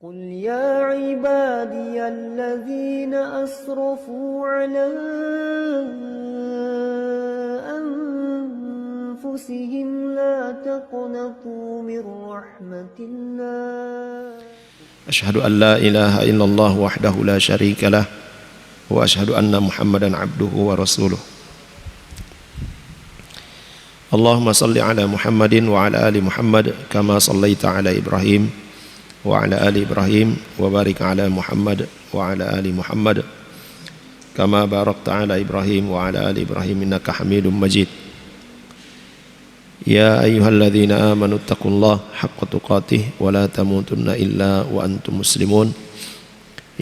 قل يا عبادي الذين أسرفوا على أنفسهم لا تقنطوا من رحمة الله أشهد أن لا إله إلا الله وحده لا شريك له وأشهد أن محمدا عبده ورسوله اللهم صل على محمد وعلى آل محمد كما صليت على إبراهيم وعلى آل إبراهيم وبارك على محمد وعلى آل محمد كما باركت على إبراهيم وعلى آل إبراهيم إنك حميد مجيد يا أيها الذين آمنوا اتقوا الله حق تقاته ولا تموتن إلا وأنتم مسلمون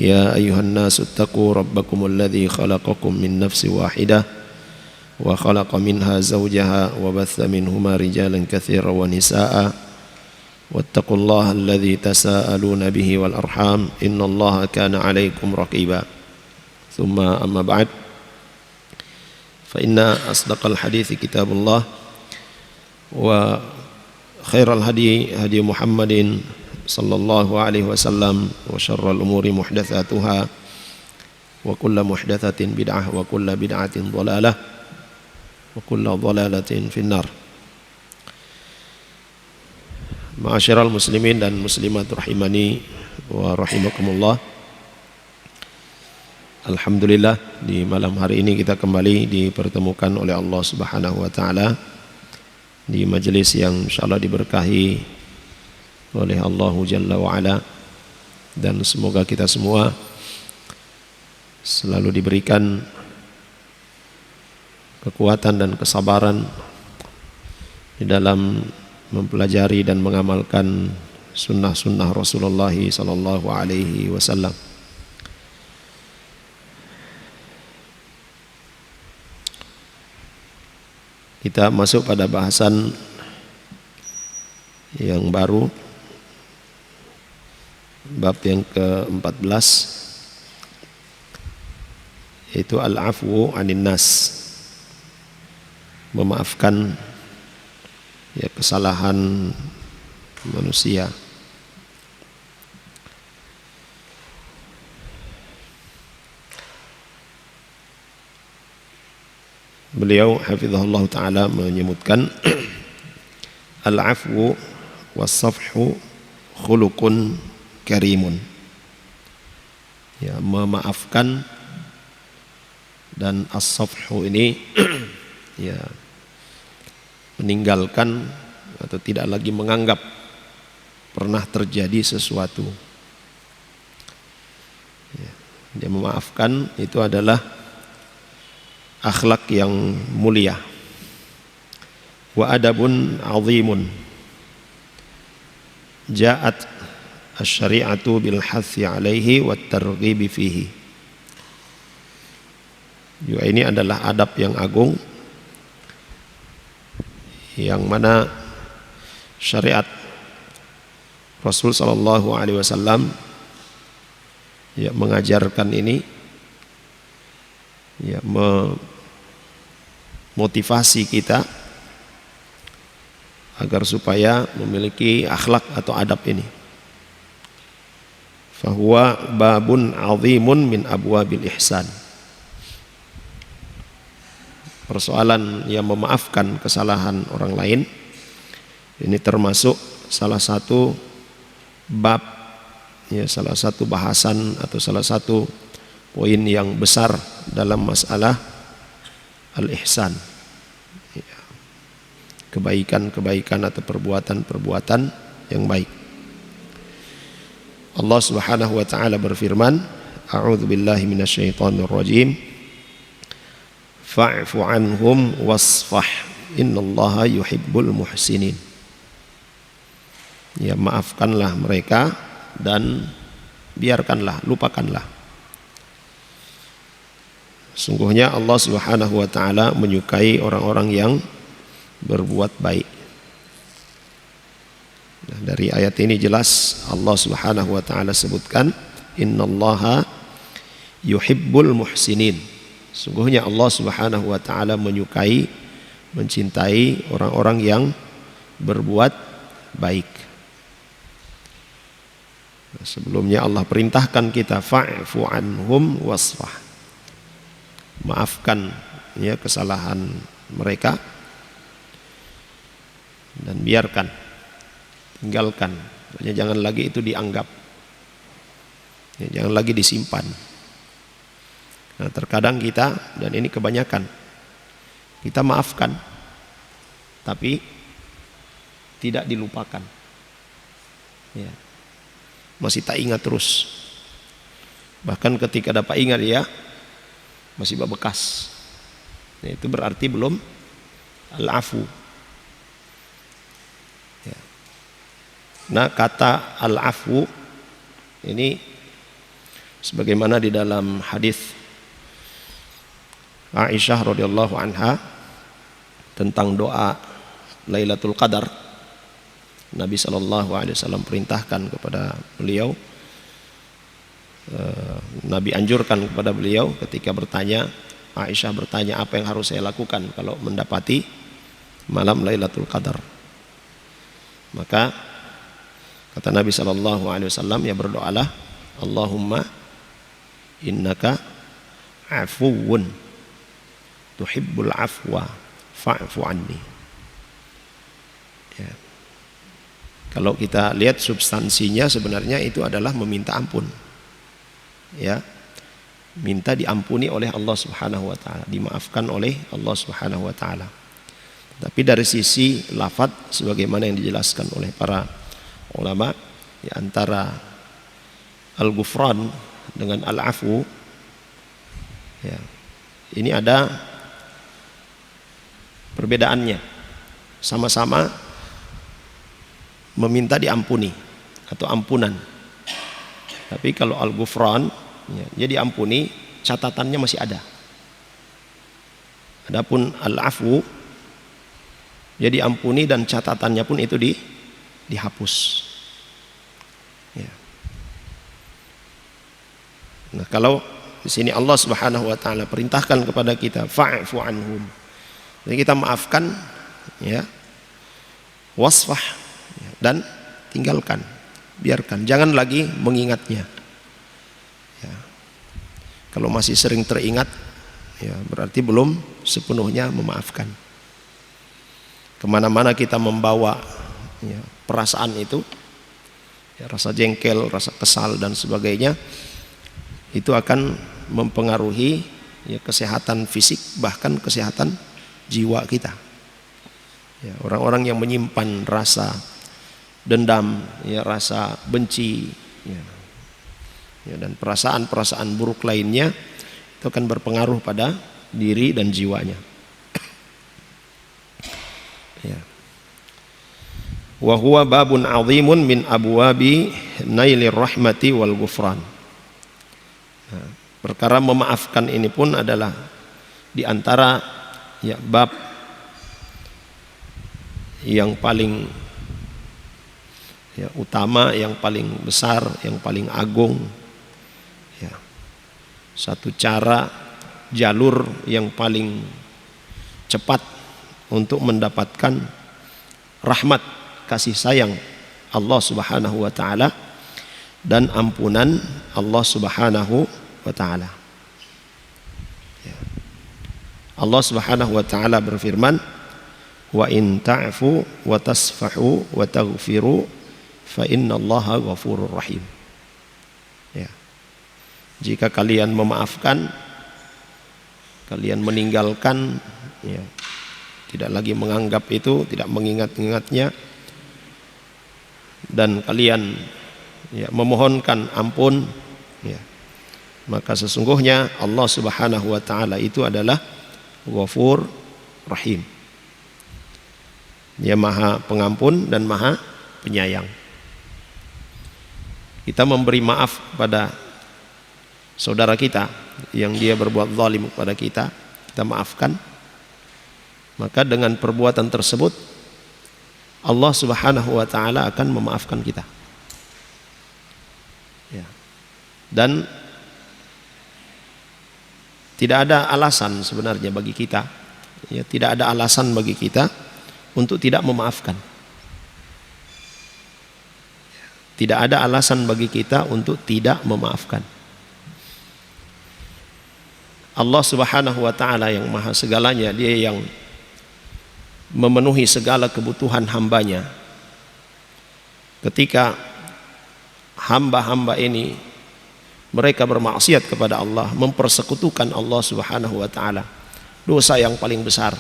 يا أيها الناس اتقوا ربكم الذي خلقكم من نفس واحدة وخلق منها زوجها وبث منهما رجالا كثيرا ونساء واتقوا الله الذي تساءلون به والأرحام إن الله كان عليكم رقيبا ثم أما بعد فإن أصدق الحديث كتاب الله وخير الهدي هدي محمد صلى الله عليه وسلم وشر الأمور محدثاتها وكل محدثة بدعة وكل بدعة ضلالة وكل ضلالة في النار. Ma'asyiral muslimin dan muslimat rahimani wa rahimakumullah. Alhamdulillah di malam hari ini kita kembali dipertemukan oleh Allah Subhanahu wa taala di majelis yang insyaallah diberkahi oleh Allah Jalla wa Ala, dan semoga kita semua selalu diberikan kekuatan dan kesabaran di dalam mempelajari dan mengamalkan sunnah-sunnah Rasulullah sallallahu alaihi wasallam. Kita masuk pada bahasan yang baru, bab yang ke-14, yaitu al-afwu 'anin nas, memaafkan ya kesalahan manusia. Beliau hafizahullah ta'ala menyebutkan al-afwu was-safhu khuluqun karimun, ya, memaafkan dan as-safhu ini ya meninggalkan atau tidak lagi menganggap pernah terjadi sesuatu. Ya, dia memaafkan itu adalah akhlak yang mulia. Wa adabun azimun ja'at asy-syari'atu bil hathi 'alaihi wat targhibi fihi. Juga ini adalah adab yang agung yang mana syariat Rasul sallallahu alaihi wasallam ya mengajarkan ini, ya memotivasi kita agar supaya memiliki akhlak atau adab ini. Fahuwa babun azimun min abwabil ihsan. Persoalan yang memaafkan kesalahan orang lain ini termasuk salah satu bab, ya, salah satu bahasan atau salah satu poin yang besar dalam masalah al-ihsan, ya, kebaikan-kebaikan atau perbuatan-perbuatan yang baik. Allah Subhanahu wa taala berfirman, a'udzu billahi minasyaitonir rajim, fa'fu anhum wasfah innallaha yuhibbul muhsinin. Ya, maafkanlah mereka dan biarkanlah, lupakanlah. Sungguhnya Allah Subhanahu wa taala menyukai orang-orang yang berbuat baik. Nah, dari ayat ini jelas Allah Subhanahu wa taala sebutkan innallaha yuhibbul muhsinin. Sungguhnya Allah Subhanahu wa taala menyukai, mencintai orang-orang yang berbuat baik. Sebelumnya Allah perintahkan kita fa'fu anhum wasfah. Maafkan ya kesalahan mereka dan biarkan, tinggalkan. Jangan lagi itu dianggap, ya, jangan lagi disimpan. Nah, terkadang kita, dan ini kebanyakan, kita maafkan tapi tidak dilupakan, ya, masih tak ingat terus. Bahkan ketika dapat ingat ya masih bekas. Nah, itu berarti belum al-afu. Ya. Nah, kata al-afu ini sebagaimana di dalam hadis Aisyah radhiyallahu anha tentang doa Lailatul Qadar, Nabi SAW perintahkan kepada beliau, Nabi anjurkan kepada beliau ketika bertanya, Aisyah bertanya apa yang harus saya lakukan kalau mendapati malam Lailatul Qadar. Maka kata Nabi SAW, ya berdoalah, Allahumma innaka afuwun tuhibbul afwa fa'fu anni. Ya. Kalau kita lihat substansinya sebenarnya itu adalah meminta ampun. Ya. Minta diampuni oleh Allah Subhanahu wa taala, dimaafkan oleh Allah Subhanahu wa taala. Tapi dari sisi lafaz sebagaimana yang dijelaskan oleh para ulama, ya, antara al-ghufran dengan al-afu, ya, ini ada perbedaannya. Sama-sama meminta diampuni atau ampunan. Tapi kalau al-ghufran, ya, jadi ampuni, catatannya masih ada. Adapun al-afu, jadi ampuni dan catatannya pun itu dihapus. Ya. Nah, kalau di sini Allah Subhanahu wa taala perintahkan kepada kita fa'fu anhum. Jadi kita maafkan, ya, wasfah, ya, dan tinggalkan, biarkan, jangan lagi mengingatnya. Ya. Kalau masih sering teringat, ya, berarti belum sepenuhnya memaafkan. Kemana-mana kita membawa, ya, perasaan itu, ya, rasa jengkel, rasa kesal dan sebagainya, itu akan mempengaruhi, ya, kesehatan fisik bahkan kesehatan jiwa kita. Ya, orang-orang yang menyimpan rasa dendam, ya, rasa benci, ya, ya, dan perasaan-perasaan buruk lainnya, itu akan berpengaruh pada diri dan jiwanya. Ya. Wa huwa babun 'azimun min abwabi nailir rahmati wal ghufran. Nah, perkara memaafkan ini pun adalah di antara, ya, bab yang paling, ya, utama, yang paling besar, yang paling agung, ya. Satu cara, jalur yang paling cepat untuk mendapatkan rahmat, kasih sayang Allah Subhanahu wa taala dan ampunan Allah Subhanahu wa taala. Ya. Allah Subhanahu wa taala berfirman, wa in ta'fu wa tasfahu wa taghfiru fa innallaha ghafurur rahim. Ya. Jika kalian memaafkan, kalian meninggalkan, ya, tidak lagi menganggap itu, tidak mengingat-ingatnya, dan kalian, ya, memohonkan ampun, ya, maka sesungguhnya Allah Subhanahu wa taala itu adalah Ghafur Rahim. Dia Maha Pengampun dan Maha Penyayang. Kita memberi maaf pada saudara kita yang dia berbuat zalim kepada kita, kita maafkan, maka dengan perbuatan tersebut Allah Subhanahu wa taala akan memaafkan kita. Ya. Dan tidak ada alasan sebenarnya bagi kita, ya, tidak ada alasan bagi kita untuk tidak memaafkan. Tidak ada alasan bagi kita untuk tidak memaafkan. Allah Subhanahu wa ta'ala yang maha segalanya, dia yang memenuhi segala kebutuhan hambanya. Ketika hamba-hamba ini mereka bermaksiat kepada Allah, mempersekutukan Allah Subhanahu wa ta'ala, dosa yang paling besar,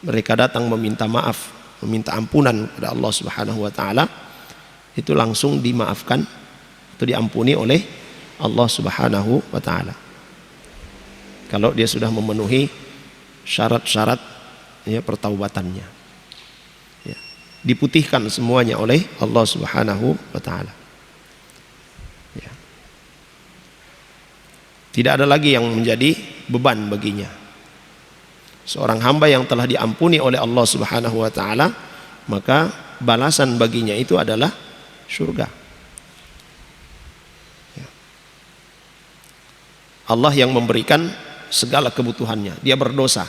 mereka datang meminta maaf, meminta ampunan kepada Allah Subhanahu wa ta'ala, itu langsung dimaafkan, itu diampuni oleh Allah Subhanahu wa ta'ala. Kalau dia sudah memenuhi syarat-syarat ya pertaubatannya, ya, diputihkan semuanya oleh Allah Subhanahu wa ta'ala. Ya. Tidak ada lagi yang menjadi beban baginya. Seorang hamba yang telah diampuni oleh Allah Subhanahu wa ta'ala, maka balasan baginya itu adalah surga. Ya. Allah yang memberikan segala kebutuhannya. Dia berdosa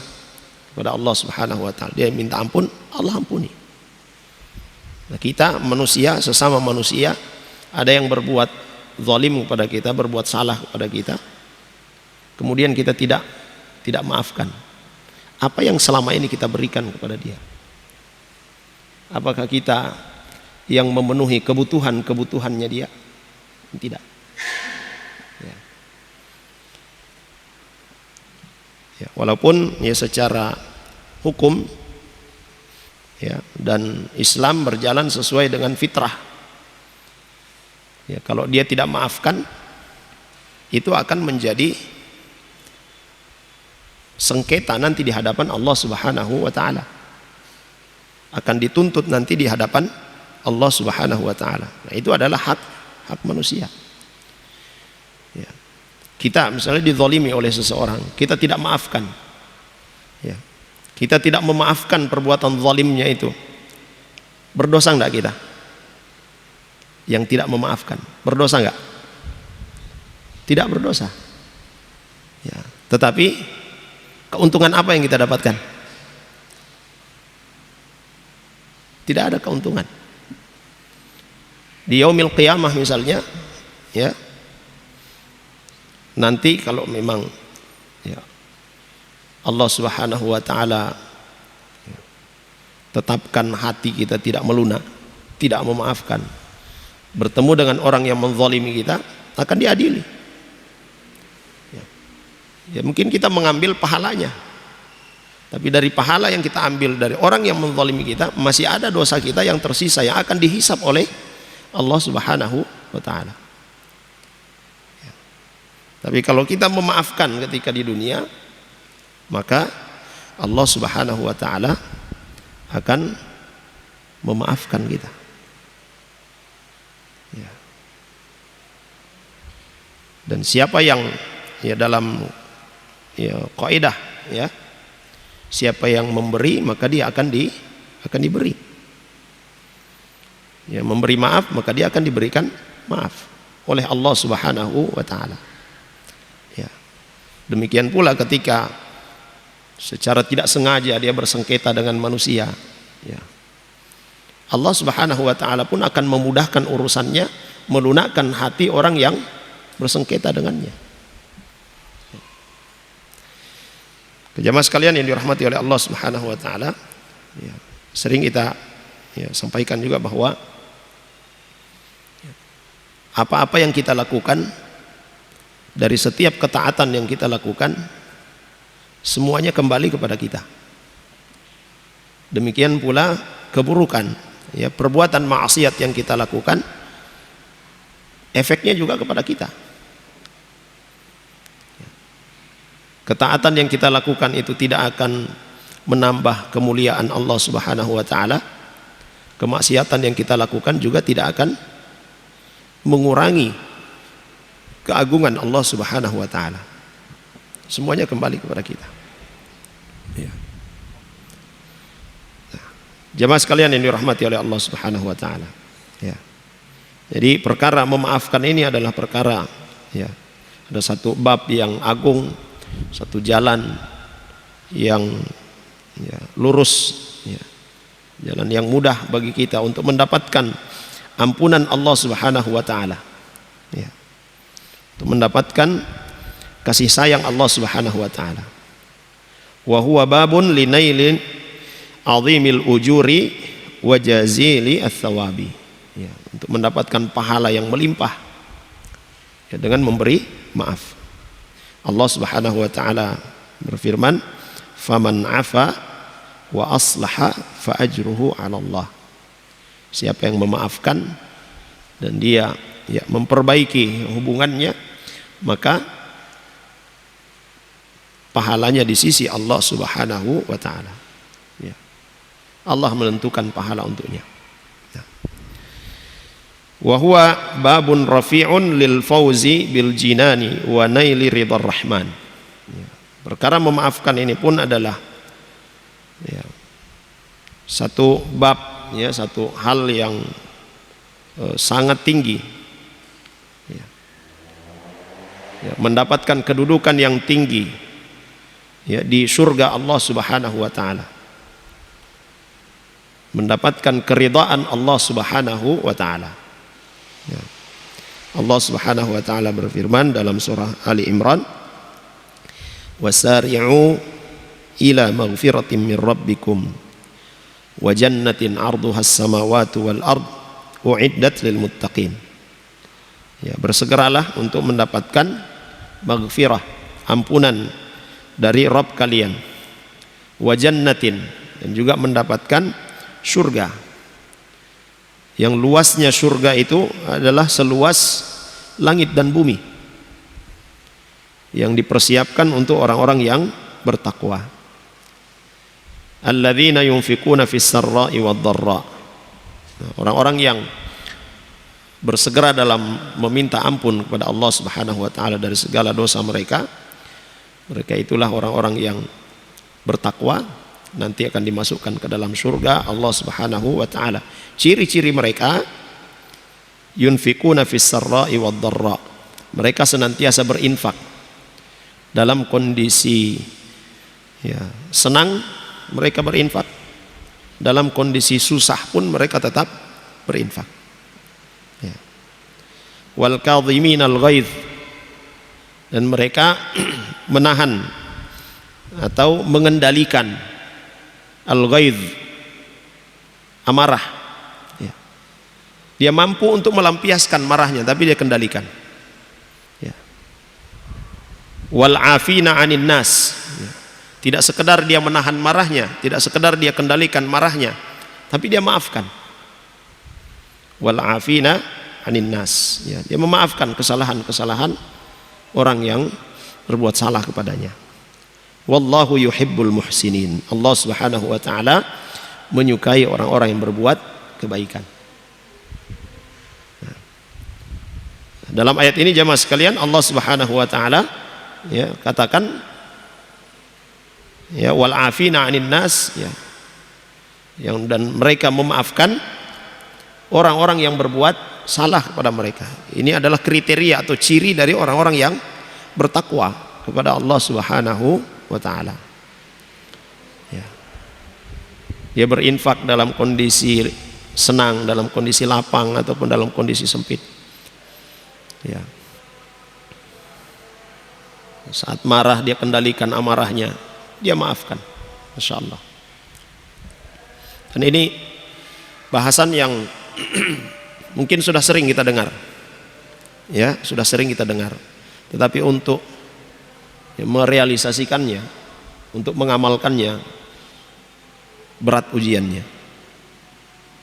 kepada Allah Subhanahu wa ta'ala, dia minta ampun, Allah ampuni. Nah, kita manusia, sesama manusia, ada yang berbuat zalim kepada kita, berbuat salah kepada kita, kemudian kita tidak maafkan. Apa yang selama ini kita berikan kepada dia? Apakah kita yang memenuhi kebutuhannya dia? Tidak. Ya. Ya, walaupun ya secara hukum ya, dan Islam berjalan sesuai dengan fitrah. Ya, kalau dia tidak maafkan, itu akan menjadi sengketa nanti di hadapan Allah Subhanahu wa ta'ala. Akan dituntut nanti di hadapan Allah Subhanahu wa ta'ala. Nah, itu adalah hak manusia. Ya. Kita misalnya dizalimi oleh seseorang, kita tidak maafkan. Ya. Kita tidak memaafkan perbuatan zalimnya itu. Berdosa enggak kita? Yang tidak memaafkan, berdosa enggak? Tidak berdosa. Ya. Tetapi keuntungan apa yang kita dapatkan? Tidak ada keuntungan. Di yaumil qiyamah misalnya, ya, nanti kalau memang ya, Allah Subhanahu wa ta'ala ya, tetapkan hati kita tidak melunak, tidak memaafkan, bertemu dengan orang yang menzalimi kita, akan diadili. Ya, mungkin kita mengambil pahalanya, tapi dari pahala yang kita ambil dari orang yang menzalimi kita, masih ada dosa kita yang tersisa yang akan dihisap oleh Allah Subhanahu wa ta'ala. Ya. Tapi kalau kita memaafkan ketika di dunia, maka Allah Subhanahu wa ta'ala akan memaafkan kita. Ya. Dan siapa yang ya dalam ya kaidah ya, siapa yang memberi maka dia akan diberi. Ya, memberi maaf maka dia akan diberikan maaf oleh Allah Subhanahu wa ta'ala. Ya. Demikian pula ketika secara tidak sengaja dia bersengketa dengan manusia, ya, Allah Subhanahu wa ta'ala pun akan memudahkan urusannya, melunakkan hati orang yang bersengketa dengannya. Jemaah sekalian yang dirahmati oleh Allah Subhanahu wa ta'ala, ya, sering kita ya, sampaikan juga bahwa apa-apa yang kita lakukan, dari setiap ketaatan yang kita lakukan, semuanya kembali kepada kita. Demikian pula keburukan, ya, perbuatan maksiat yang kita lakukan, efeknya juga kepada kita. Ketaatan yang kita lakukan itu tidak akan menambah kemuliaan Allah Subhanahu wa ta'ala. Kemaksiatan yang kita lakukan juga tidak akan mengurangi keagungan Allah Subhanahu wa ta'ala. Semuanya kembali kepada kita. Ya. Nah, jemaah sekalian yang dirahmati oleh Allah Subhanahu wa ta'ala. Ya. Jadi perkara memaafkan ini adalah perkara, ya, ada satu bab yang agung, satu jalan yang ya, lurus, ya, jalan yang mudah bagi kita untuk mendapatkan ampunan Allah Subhanahu wa taala. Ya. Untuk mendapatkan kasih sayang Allah Subhanahu wa taala. Wa huwa babun linailin azimil ujuri wa jazili ats-tsawabi. Ya, untuk mendapatkan pahala yang melimpah ya, dengan memberi maaf. Allah Subhanahu wa taala berfirman, "Faman 'afa wa aslaha fa ajruhu 'ala Allah." Siapa yang memaafkan dan dia ya memperbaiki hubungannya, maka pahalanya di sisi Allah Subhanahu wa taala. Ya. Allah menentukan pahala untuknya. Ya. Wa huwa babun rafi'un lil fauzi bil jinani wa naili ridhar rahman. Ya. Perkara memaafkan ini pun adalah ya, satu bab ya, satu hal yang sangat tinggi ya. Ya, mendapatkan kedudukan yang tinggi ya, di surga Allah Subhanahu wa taala, mendapatkan keridhaan Allah Subhanahu wa taala ya. Allah Subhanahu wa taala berfirman dalam surah Ali Imran, wasari'u ila maghfiratin min rabbikum wa jannatin 'arduhas samawati wal ard u'iddat lil muttaqin. Ya, bersegeralah untuk mendapatkan maghfirah, ampunan dari Rabb kalian, wa jannatin, dan juga mendapatkan surga. Yang luasnya surga itu adalah seluas langit dan bumi, yang dipersiapkan untuk orang-orang yang bertakwa. Alladzina yunfikuna fis sarra'i wad dharra. Orang-orang yang bersegera dalam meminta ampun kepada Allah Subhanahu wa taala dari segala dosa mereka. Mereka itulah orang-orang yang bertakwa, nanti akan dimasukkan ke dalam surga Allah Subhanahu wa taala. Ciri-ciri mereka, yunfikuna fis sarra'i wad dharra. Mereka senantiasa berinfak dalam kondisi ya, senang mereka berinfak, dalam kondisi susah pun mereka tetap berinfak. Ya. Wal kadhiminal ghaidh, dan mereka menahan atau mengendalikan al-ghaidh, amarah. Ya. Dia mampu untuk melampiaskan marahnya, tapi dia kendalikan. Ya. Wal afina 'anin nas. Ya. Tidak sekedar dia menahan marahnya, tidak sekedar dia kendalikan marahnya, tapi dia maafkan. Wal afina 'anin nas. Ya, dia memaafkan kesalahan-kesalahan orang yang berbuat salah kepadanya. Wallahu yuhibbul muhsinin. Allah Subhanahu wa taala menyukai orang-orang yang berbuat kebaikan. Nah, dalam ayat ini jemaah sekalian, Allah Subhanahu wa taala ya katakan ya wal afina 'anin nas ya, yang dan mereka memaafkan orang-orang yang berbuat salah kepada mereka. Ini adalah kriteria atau ciri dari orang-orang yang bertakwa kepada Allah Subhanahu wa taala. Ya. Dia berinfak dalam kondisi senang, dalam kondisi lapang ataupun dalam kondisi sempit. Ya. Saat marah dia kendalikan amarahnya, dia maafkan. Masya Allah. Dan ini bahasan yang mungkin sudah sering kita dengar, ya sudah sering kita dengar. Tetapi untuk ya, merealisasikannya, untuk mengamalkannya, berat ujiannya,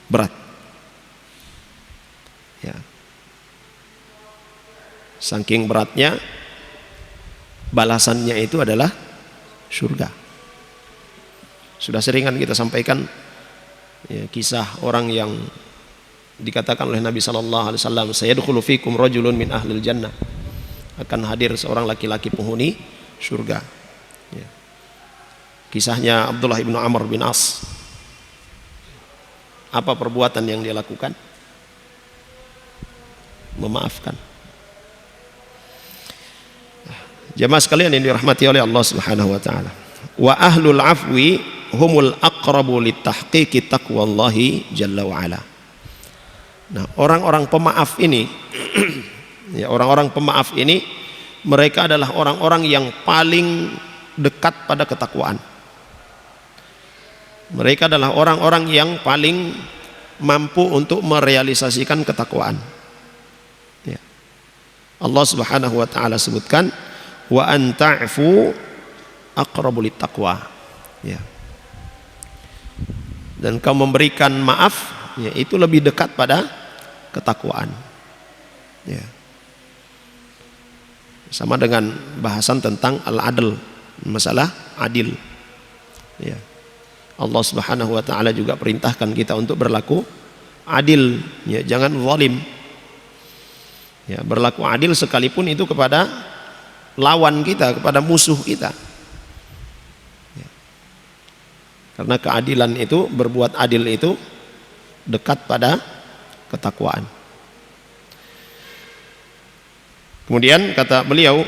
berat. Ya. Saking beratnya, balasannya itu adalah surga. Sudah seringan kita sampaikan ya, kisah orang yang dikatakan oleh Nabi sallallahu alaihi wasallam, sayadkhulu fikum rajulun min ahlil jannah, akan hadir seorang laki-laki penghuni surga. Ya. Kisahnya Abdullah ibnu Amr bin As. Apa perbuatan yang dia lakukan? Memaafkan. Jemaah sekalian yang dirahmati oleh Allah Subhanahu wa taala. Wa ahlul afwi humul aqrabu litahqiqi taqwallahi jalla wa ala. Nah, orang-orang pemaaf ini ya, orang-orang pemaaf ini mereka adalah orang-orang yang paling dekat pada ketakwaan. Mereka adalah orang-orang yang paling mampu untuk merealisasikan ketakwaan. Ya. Allah Subhanahu wa taala sebutkan wa an ta'fu aqrabu littaqwa. Ya. Dan kau memberikan maaf, ya, itu lebih dekat pada ketakwaan. Ya. Sama dengan bahasan tentang al-adl, masalah adil. Ya. Allah Subhanahu wa taala juga perintahkan kita untuk berlaku adil, ya, jangan zalim. Ya, berlaku adil sekalipun itu kepada lawan kita, kepada musuh kita. Ya. Karena keadilan itu, berbuat adil itu dekat pada ketakwaan. Kemudian kata beliau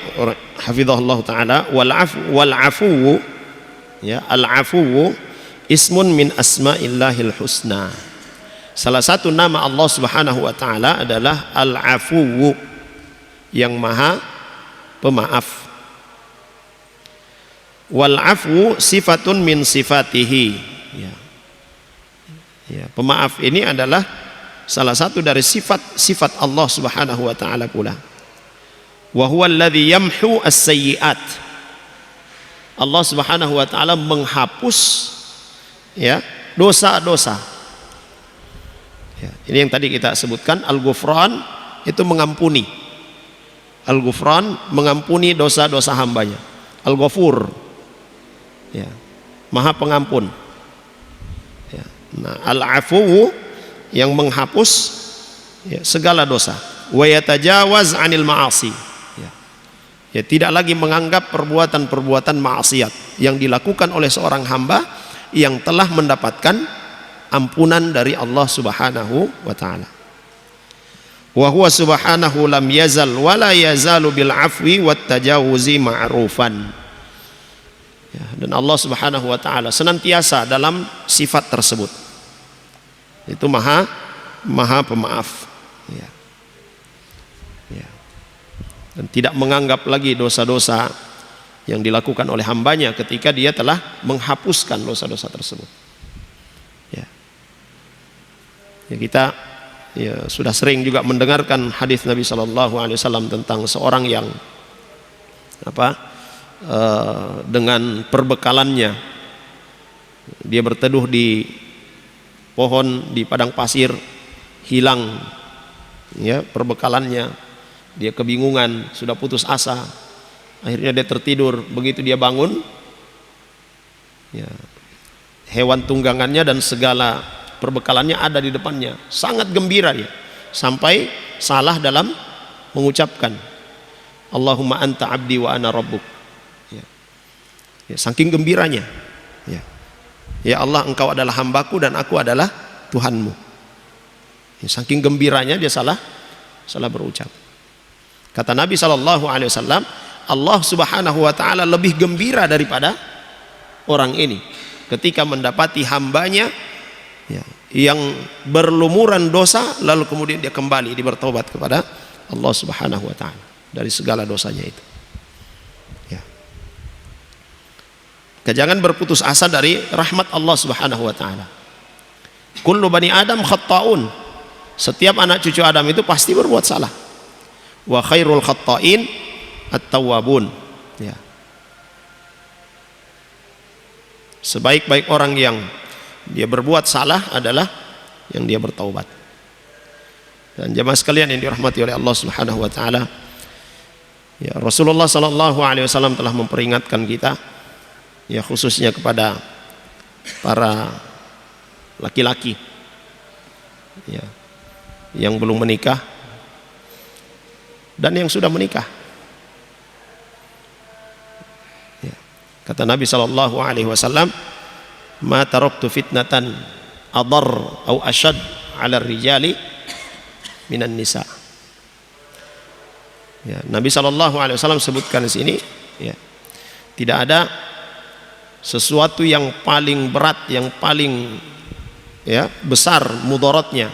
hafizahullah taala wal afu ya, al afu ismun min asma'illahil husna. Salah satu nama Allah Subhanahu wa taala adalah Al-Afuwu, yang maha pemaaf. Wal afu sifatun min sifatihi. Ya. Ya, pemaaf ini adalah salah satu dari sifat Allah Subhanahu wa taala pula. Wa huwa alladhi yamhu as-sayyi'at. Allah Subhanahu wa taala menghapus, ya, dosa-dosa. Ya, ini yang tadi kita sebutkan, al-ghufran itu mengampuni. Al-ghufran mengampuni dosa-dosa hambanya. Al-ghafur, ya, maha pengampun. Ya. Nah, al-afu yang menghapus, ya, segala dosa. Wa yatajawaz 'anil ma'asi. Ya. Ya, tidak lagi menganggap perbuatan-perbuatan maksiat yang dilakukan oleh seorang hamba yang telah mendapatkan ampunan dari Allah Subhanahu wa taala. Wa huwa subhanahu lam yazal wa la yazalu bil afwi wat tajawuzi ma'rufan. Ya, dan Allah Subhanahu wa taala senantiasa dalam sifat tersebut. Itu maha pemaaf. Ya. Ya. Dan tidak menganggap lagi dosa-dosa yang dilakukan oleh hambanya ketika dia telah menghapuskan dosa-dosa tersebut. Ya. Ya, kita ya sudah sering juga mendengarkan hadis Nabi Shallallahu Alaihi Wasallam tentang seorang yang dengan perbekalannya dia berteduh di pohon di padang pasir, hilang, ya, perbekalannya, dia kebingungan, sudah putus asa, akhirnya dia tertidur. Begitu dia bangun, ya, hewan tunggangannya dan segala perbekalannya ada di depannya. Sangat gembira dia, sampai salah dalam mengucapkan Allahumma anta abdi wa ana rabbuk. Ya. Ya, saking gembiranya, ya. Ya Allah, engkau adalah hambaku dan aku adalah Tuhanmu. Ya, saking gembiranya dia salah berucap. Kata Nabi SAW, Allah Subhanahu wa taala lebih gembira daripada orang ini ketika mendapati hambanya, ya, yang berlumuran dosa lalu kemudian dia kembali, dia bertobat kepada Allah Subhanahu wa taala dari segala dosanya itu. Ya. Jangan berputus asa dari rahmat Allah Subhanahu wa taala. Kullu bani Adam khatta'un. Setiap anak cucu Adam itu pasti berbuat salah. Wa khairul khatta'in at-tawwabun. Ya. Sebaik-baik orang yang dia berbuat salah adalah yang dia bertaubat. Dan jemaah sekalian yang dirahmati oleh Allah Subhanahu wa taala, ya, Rasulullah sallallahu alaihi wasallam telah memperingatkan kita, ya, khususnya kepada para laki-laki, ya, yang belum menikah dan yang sudah menikah. Ya. Kata Nabi sallallahu alaihi wasallam, ma taraktu fitnatan adar au ashad 'ala rijali minan nisa. Ya, Nabi sallallahu alaihi wasallam sebutkan di sini, ya, tidak ada sesuatu yang paling berat, yang paling, ya, besar mudaratnya,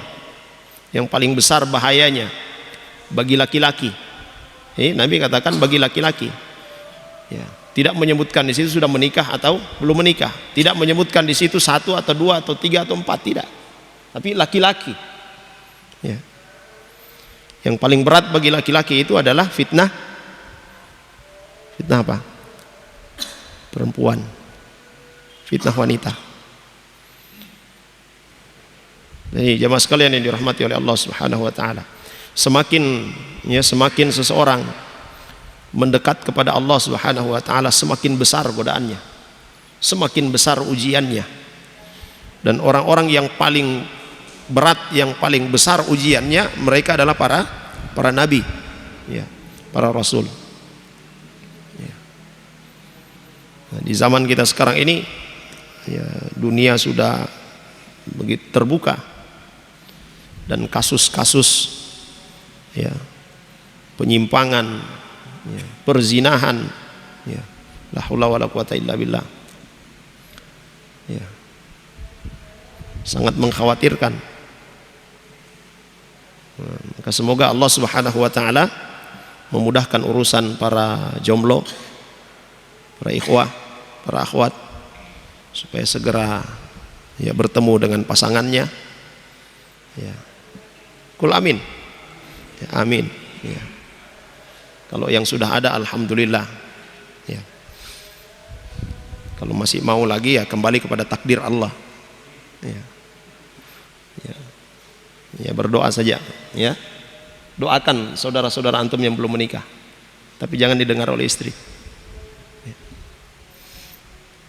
yang paling besar bahayanya bagi laki-laki. Nabi katakan bagi laki-laki. Ya, tidak menyebutkan di situ sudah menikah atau belum menikah. Tidak menyebutkan di situ 1 atau 2 atau 3 atau 4, tidak. Tapi laki-laki. Ya. Yang paling berat bagi laki-laki itu adalah fitnah. Fitnah apa? Perempuan. Fitnah wanita. Jadi jemaah sekalian yang dirahmati oleh Allah Subhanahu wa taala, semakin seseorang mendekat kepada Allah Subhanahu wa taala, semakin besar godaannya, semakin besar ujiannya. Dan orang-orang yang paling berat, yang paling besar ujiannya, mereka adalah para nabi, ya, para rasul. Ya. Nah, di zaman kita sekarang ini, ya, dunia sudah begitu terbuka, dan kasus-kasus, ya, penyimpangan, ya, perzinahan, ya, la haula wala quwata illa billah, ya, sangat mengkhawatirkan. Maka semoga Allah Subhanahu wa taala memudahkan urusan para jomblo, para ikhwah, para akhwat, supaya segera, ya, bertemu dengan pasangannya. Ya. Kul amin. Ya, amin. Ya. Kalau yang sudah ada, alhamdulillah. Ya. Kalau masih mau lagi, ya kembali kepada takdir Allah. Ya. Ya. Ya, berdoa saja. Ya. Doakan saudara-saudara antum yang belum menikah, tapi jangan didengar oleh istri. Ya.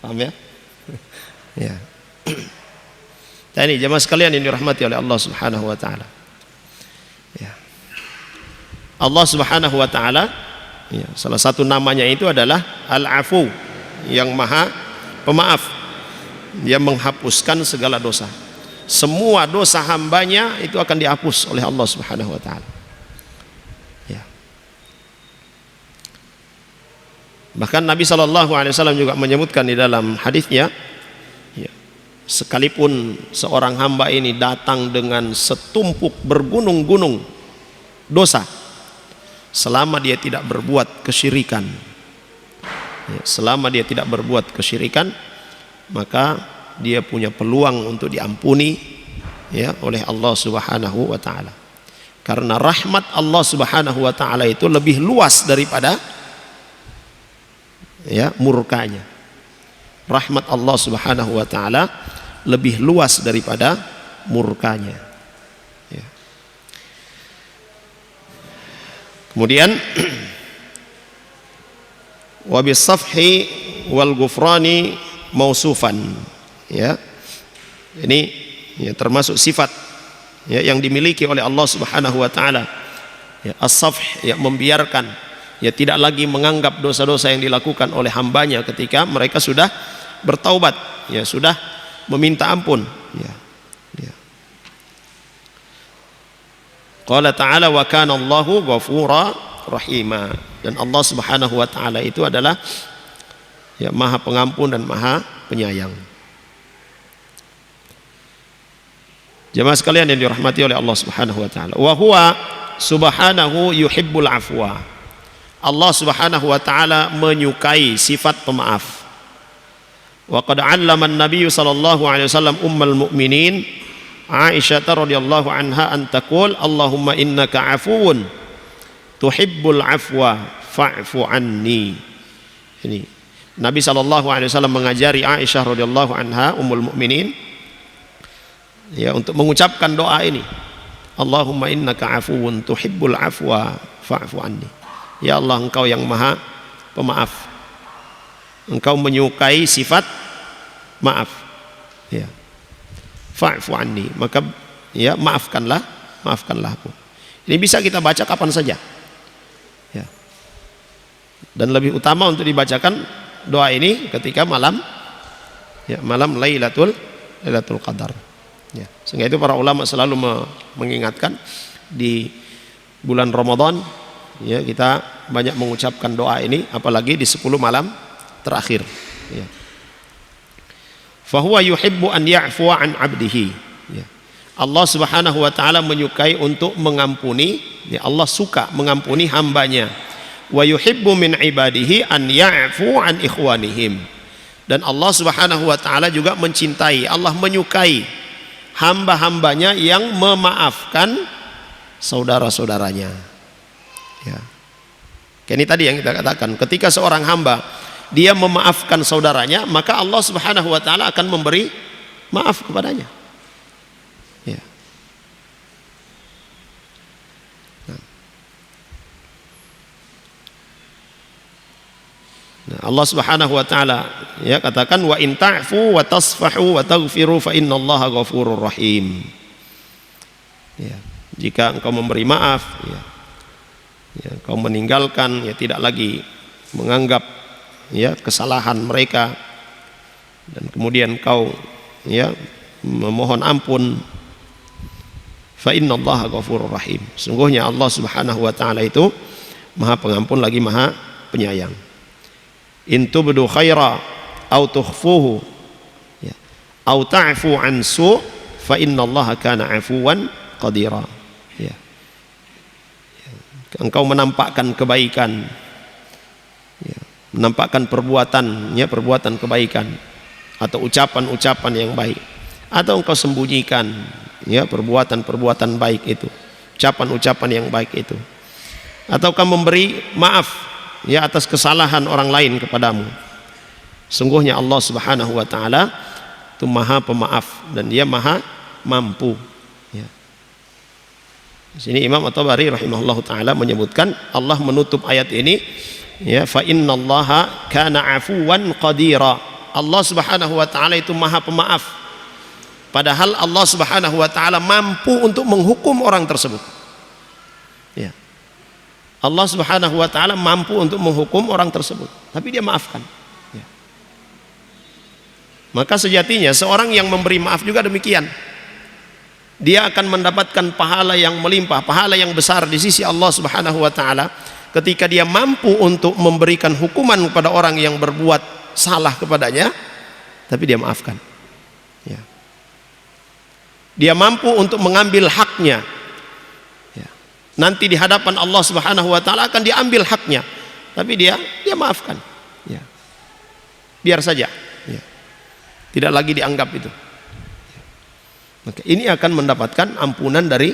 Paham ya? Ya. Nah, ini jemaah sekalian yang dirahmati oleh Allah Subhanahu wa taala. Ya. Allah Subhanahu wa taala, ya, salah satu namanya itu adalah Al-Afu, yang Maha Pemaaf. Dia menghapuskan segala dosa. Semua dosa hambanya itu akan dihapus oleh Allah Subhanahu wa taala. Ya. Bahkan Nabi SAW juga menyebutkan di dalam hadisnya, ya, sekalipun seorang hamba ini datang dengan setumpuk bergunung-gunung dosa, selama dia tidak berbuat kesyirikan, ya, selama dia tidak berbuat kesyirikan, maka dia punya peluang untuk diampuni, ya, oleh Allah Subhanahu wa taala. Karena rahmat Allah Subhanahu wa taala itu lebih luas daripada, ya, murkanya. Rahmat Allah Subhanahu wa taala lebih luas daripada murkanya. Ya. Kemudian wa bis-safhi wal ghufrani mausufan, ya. Ini, ya, termasuk sifat, ya, yang dimiliki oleh Allah Subhanahu wa taala. Ya, as-safh, ya, membiarkan, ya, tidak lagi menganggap dosa-dosa yang dilakukan oleh hambanya ketika mereka sudah bertaubat, ya, sudah meminta ampun, ya. Ya. Qala ta'ala wa kana Allahu ghafura rahima. Dan Allah Subhanahu wa taala itu adalah, ya, Maha Pengampun dan Maha Penyayang. Jemaah sekalian yang dirahmati oleh Allah Subhanahu wa taala, wa huwa subhanahu yuhibbul afwa. Allah Subhanahu wa taala menyukai sifat pemaaf. Wa qad 'allama an-nabiy sallallahu alaihi wasallam ummul mukminin Aisyah radhiyallahu anha an taqul Allahumma innaka 'afuwun tuhibbul afwa fa'fu anni. Ini Nabi sallallahu alaihi wasallam mengajari Aisyah radhiyallahu anha ummul mukminin, ya, untuk mengucapkan doa ini, Allahumma innaka 'afuwun tuhibbul afwa fa'fu anni. Ya Allah, Engkau yang Maha Pemaaf, Engkau menyukai sifat maaf, ya, fa'fu anni, maka, ya, maafkanlah aku. Ini bisa kita baca kapan saja, ya. Dan lebih utama untuk dibacakan doa ini ketika malam, ya, malam Lailatul Qadar, ya. Sehingga itu para ulama selalu mengingatkan di bulan Ramadan, ya, kita banyak mengucapkan doa ini, apalagi di 10 malam terakhir, ya. Fahuwa yuhibbu an ya'fuwa an 'abdihi, ya. Allah Subhanahu wa taala menyukai untuk mengampuni, ya Allah suka mengampuni hambanya. Wa yuhibbu min ibadihi an ya'fu an ikhwanihim. Dan Allah Subhanahu wa taala juga mencintai, Allah menyukai hamba-hambanya yang memaafkan saudara-saudaranya. Ya. Ini tadi yang kita katakan, ketika seorang hamba dia memaafkan saudaranya, maka Allah Subhanahu wa taala akan memberi maaf kepadanya. Ya. Nah, Allah Subhanahu wa taala ya katakan, wa in ta'fu wa tasfahu wa taghfiru fa innallaha ghafurur rahim. Ya, jika engkau memberi maaf, ya, engkau meninggalkan, ya tidak lagi menganggap ya kesalahan mereka, dan kemudian engkau ya memohon ampun, fa innallaha ghafurur rahim. Sungguhnya Allah Subhanahu wa taala itu Maha Pengampun lagi Maha Penyayang. In tubdu khaira au tukhfuhu ya au ta'fu an su fa innallaha kana afuwan qadira. Ya. Engkau menampakkan kebaikan, ya, menampakkan perbuatan, ya perbuatan kebaikan atau ucapan-ucapan yang baik, atau engkau sembunyikan ya perbuatan-perbuatan baik itu, ucapan-ucapan yang baik itu, atau kamu memberi maaf ya atas kesalahan orang lain kepadamu. Sungguhnya Allah Subhanahu wa taala itu Maha Pemaaf dan Dia Maha Mampu. Ya. Di sini Imam At-Tabari rahimahullahu taala menyebutkan, Allah menutup ayat ini ya, fa innallaha kana afuwan qadira. Allah Subhanahu wa taala itu Maha Pemaaf. Padahal Allah Subhanahu wa taala mampu untuk menghukum orang tersebut. Ya. Allah Subhanahu wa taala mampu untuk menghukum orang tersebut, tapi Dia maafkan. Ya. Maka sejatinya seorang yang memberi maaf juga demikian. Dia akan mendapatkan pahala yang melimpah, pahala yang besar di sisi Allah Subhanahu wa taala ketika dia mampu untuk memberikan hukuman kepada orang yang berbuat salah kepadanya, tapi dia maafkan. Ya. Dia mampu untuk mengambil haknya. Nanti di hadapan Allah Subhanahu wa taala akan diambil haknya, tapi dia maafkan. Ya. Biar saja. Ya. Tidak lagi dianggap itu. Ya. Maka ini akan mendapatkan ampunan dari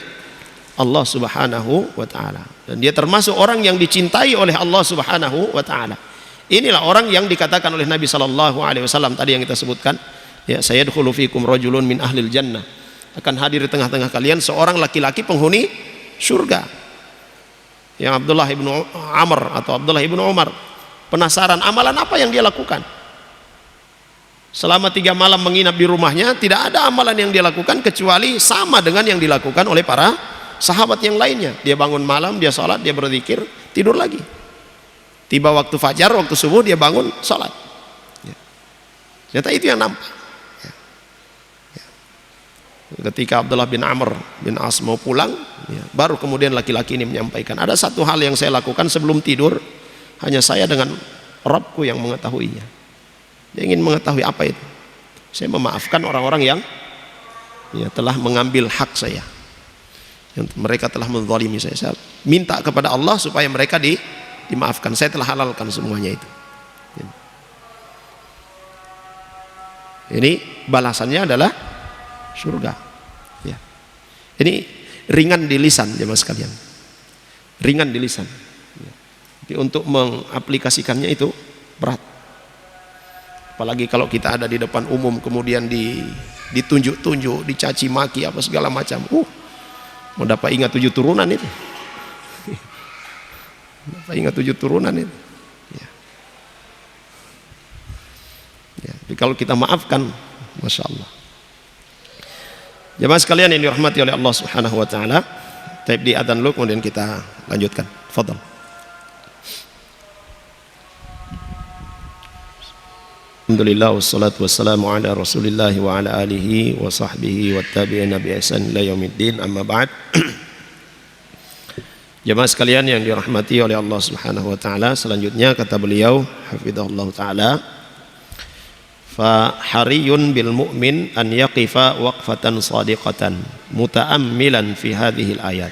Allah Subhanahu wa taala. Dan dia termasuk orang yang dicintai oleh Allah Subhanahu wa taala. Inilah orang yang dikatakan oleh Nabi sallallahu alaihi wasallam tadi yang kita sebutkan, ya sayadkhulu fikum rajulun min ahlil jannah. Akan hadir di tengah-tengah kalian seorang laki-laki penghuni surga, yang Abdullah ibnu Amr atau Abdullah ibnu Umar penasaran amalan apa yang dia lakukan. Selama 3 malam menginap di rumahnya, tidak ada amalan yang dia lakukan kecuali sama dengan yang dilakukan oleh para sahabat yang lainnya. Dia bangun malam, dia sholat, dia berzikir, tidur lagi. Tiba waktu fajar, waktu subuh, dia bangun sholat. Ya. Ternyata itu yang nampak. Ketika Abdullah bin Amr bin As mau pulang, ya, baru kemudian laki-laki ini menyampaikan, ada satu hal yang saya lakukan sebelum tidur, hanya saya dengan Rabbku yang mengetahuinya. Dia ingin mengetahui apa itu. Saya memaafkan orang-orang yang ya, telah mengambil hak saya, yang mereka telah menzalimi saya. Saya minta kepada Allah supaya mereka dimaafkan. Saya telah halalkan semuanya itu. Ini balasannya adalah surga. Ya. Ini ringan di lisan jemaah sekalian, ringan di lisan. Ya. Jadi untuk mengaplikasikannya itu berat. Apalagi kalau kita ada di depan umum kemudian ditunjuk-tunjuk, dicaci maki apa segala macam. Mau dapat ingat 7 turunan itu. Dapat ingat 7 turunan itu. Ya. Ya. Tapi kalau kita maafkan, masya Allah. Jemaah sekalian yang dirahmati oleh Allah Subhanahu wa taala, taib di adzan dulu kemudian kita lanjutkan. Fadhal. Alhamdulillah wassalatu wassalamu ala Rasulillah wa ala alihi wa sahbihi wa tabi'ina bi ihsan ila yaumiddin, amma ba'd. Jemaah sekalian yang dirahmati oleh Allah Subhanahu wa taala, selanjutnya kata beliau hafizahullah taala, fa hariyun bil mu'min an yaqifa waqfatan shadiqatan muta'ammilan fi hadhil ayat.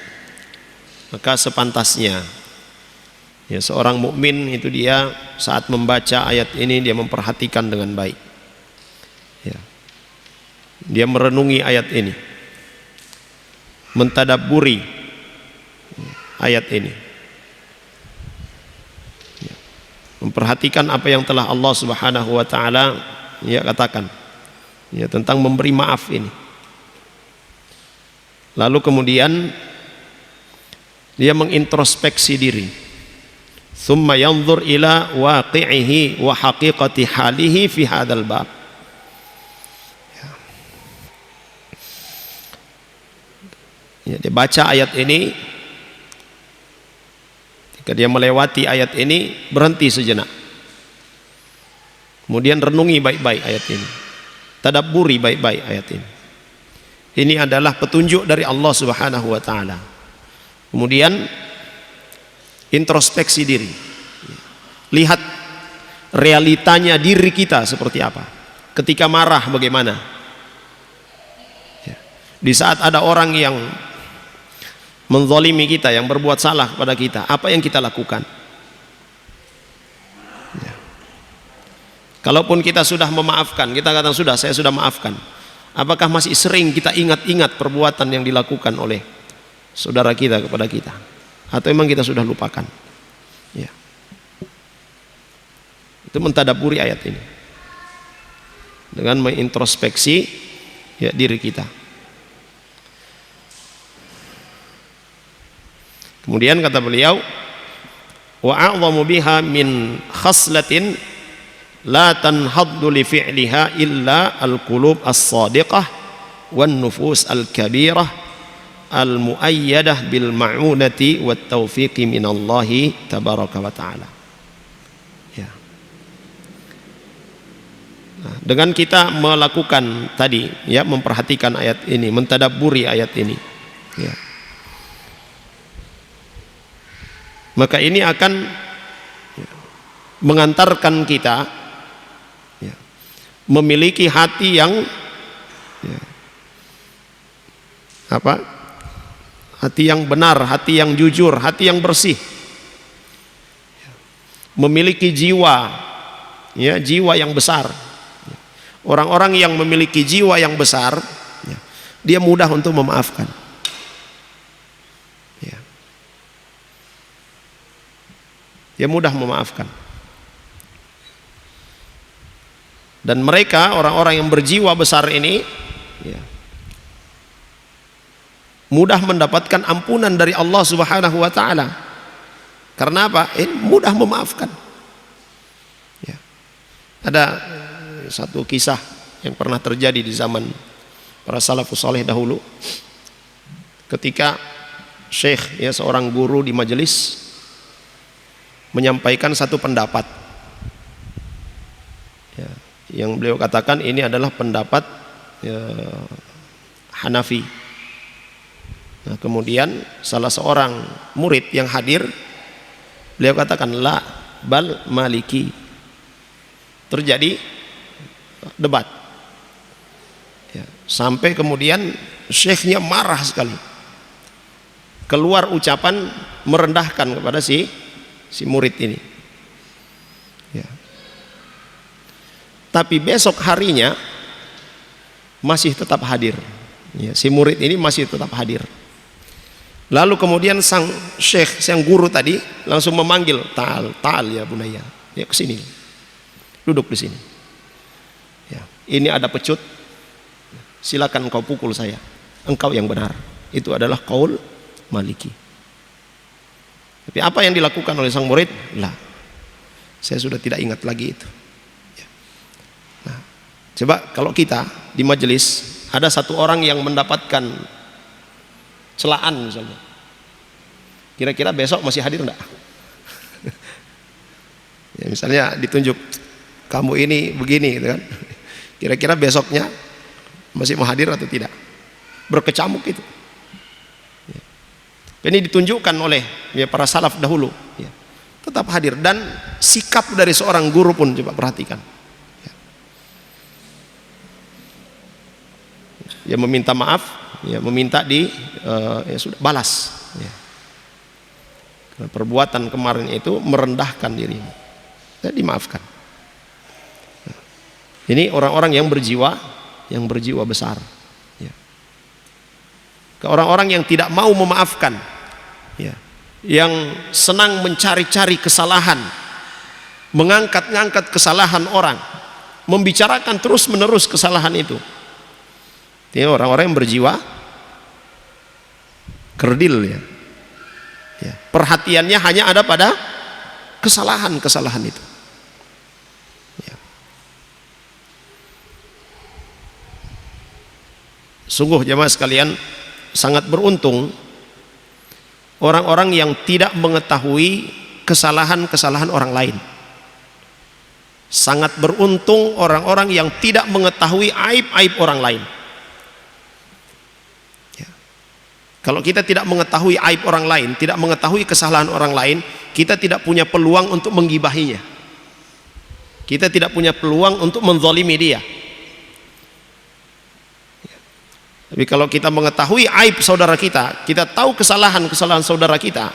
Maka sepantasnya ya seorang mukmin itu dia saat membaca ayat ini dia memperhatikan dengan baik. Ya. Dia merenungi ayat ini, mentadabburi ayat ini, ya. Memperhatikan apa yang telah Allah Subhanahu wa taala ya katakan ya tentang memberi maaf ini. Lalu kemudian dia mengintrospeksi diri. Tsumma yanzur ila waqi'ihi wa haqiqati halihi fi hadzal bab. Ya, dia baca ayat ini. Ketika dia melewati ayat ini, berhenti sejenak. Kemudian renungi baik-baik ayat ini. Tadabburi baik-baik ayat ini. Ini adalah petunjuk dari Allah Subhanahu wa taala. Kemudian introspeksi diri. Lihat realitanya diri kita seperti apa. Ketika marah bagaimana? Di saat ada orang yang menzalimi kita, yang berbuat salah kepada kita, apa yang kita lakukan? Ya. Kalaupun kita sudah memaafkan, kita katakan sudah, saya sudah maafkan. Apakah masih sering kita ingat-ingat perbuatan yang dilakukan oleh saudara kita kepada kita? Atau memang kita sudah lupakan? Ya. Itu mentadabburi ayat ini dengan mengintrospeksi ya diri kita. Kemudian kata beliau, wa a'zamu biha min khaslatin la tanhaddu li fi'liha illa al-qulub as-sadiqah wan nufus al-kabirah al-muayyadah bil ma'unati wat taufiqi minallahi tabaraka wa ta'ala. Ya. Nah, dengan kita melakukan tadi ya, memperhatikan ayat ini, mentadabburi ayat ini, ya, maka ini akan mengantarkan kita ya, memiliki hati yang ya, apa? Hati yang benar, hati yang jujur, hati yang bersih. Memiliki jiwa ya, jiwa yang besar. Orang-orang yang memiliki jiwa yang besar ya, dia mudah untuk memaafkan. Dia mudah memaafkan. Dan mereka, orang-orang yang berjiwa besar ini ya, mudah mendapatkan ampunan dari Allah Subhanahu wa taala. Karena apa? Mudah memaafkan. Ya. Ada satu kisah yang pernah terjadi di zaman para salafus saleh dahulu. Ketika syekh ya, seorang guru di majelis menyampaikan satu pendapat ya, yang beliau katakan ini adalah pendapat ya, Hanafi. Nah, kemudian salah seorang murid yang hadir, beliau katakan la bal maliki. Terjadi debat ya, sampai kemudian syekhnya marah sekali, keluar ucapan merendahkan kepada si murid ini ya. Tapi besok harinya masih tetap hadir ya, si murid ini masih tetap hadir. Lalu kemudian sang syekh, sang guru tadi langsung memanggil, ta'al ya bunaya, ya kesini, duduk di sini ya, ini ada pecut, silakan engkau pukul saya, engkau yang benar. Itu adalah qaul maliki. Tapi apa yang dilakukan oleh sang murid? Lah, saya sudah tidak ingat lagi itu. Ya. Nah, coba kalau kita di majelis ada satu orang yang mendapatkan celaan misalnya, kira-kira besok masih hadir enggak? Ya, misalnya ditunjuk, kamu ini begini, gitu kan? Kira-kira besoknya masih mau hadir atau tidak? Berkecamuk itu. Ini ditunjukkan oleh ya, para salaf dahulu ya, tetap hadir. Dan sikap dari seorang guru pun coba perhatikan ya. dia meminta maaf, ya, meminta ya sudah balas. Ya. Karena perbuatan kemarin itu merendahkan dirimu, ya, dimaafkan. Ini orang-orang yang berjiwa besar. Ya. Ke orang-orang yang tidak mau memaafkan, ya, yang senang mencari-cari kesalahan, mengangkat-ngangkat kesalahan orang, membicarakan terus-menerus kesalahan itu. Ini orang-orang yang berjiwa kerdil, ya. Ya. Perhatiannya hanya ada pada kesalahan-kesalahan itu. Ya. Sungguh jemaah sekalian, sangat beruntung orang-orang yang tidak mengetahui kesalahan-kesalahan orang lain. Sangat beruntung orang-orang yang tidak mengetahui aib-aib orang lain. Ya. Kalau kita tidak mengetahui aib orang lain, tidak mengetahui kesalahan orang lain, kita tidak punya peluang untuk menggibahinya. Kita tidak punya peluang untuk menzalimi dia. Ya. Tapi kalau kita mengetahui aib saudara kita, kita tahu kesalahan-kesalahan saudara kita,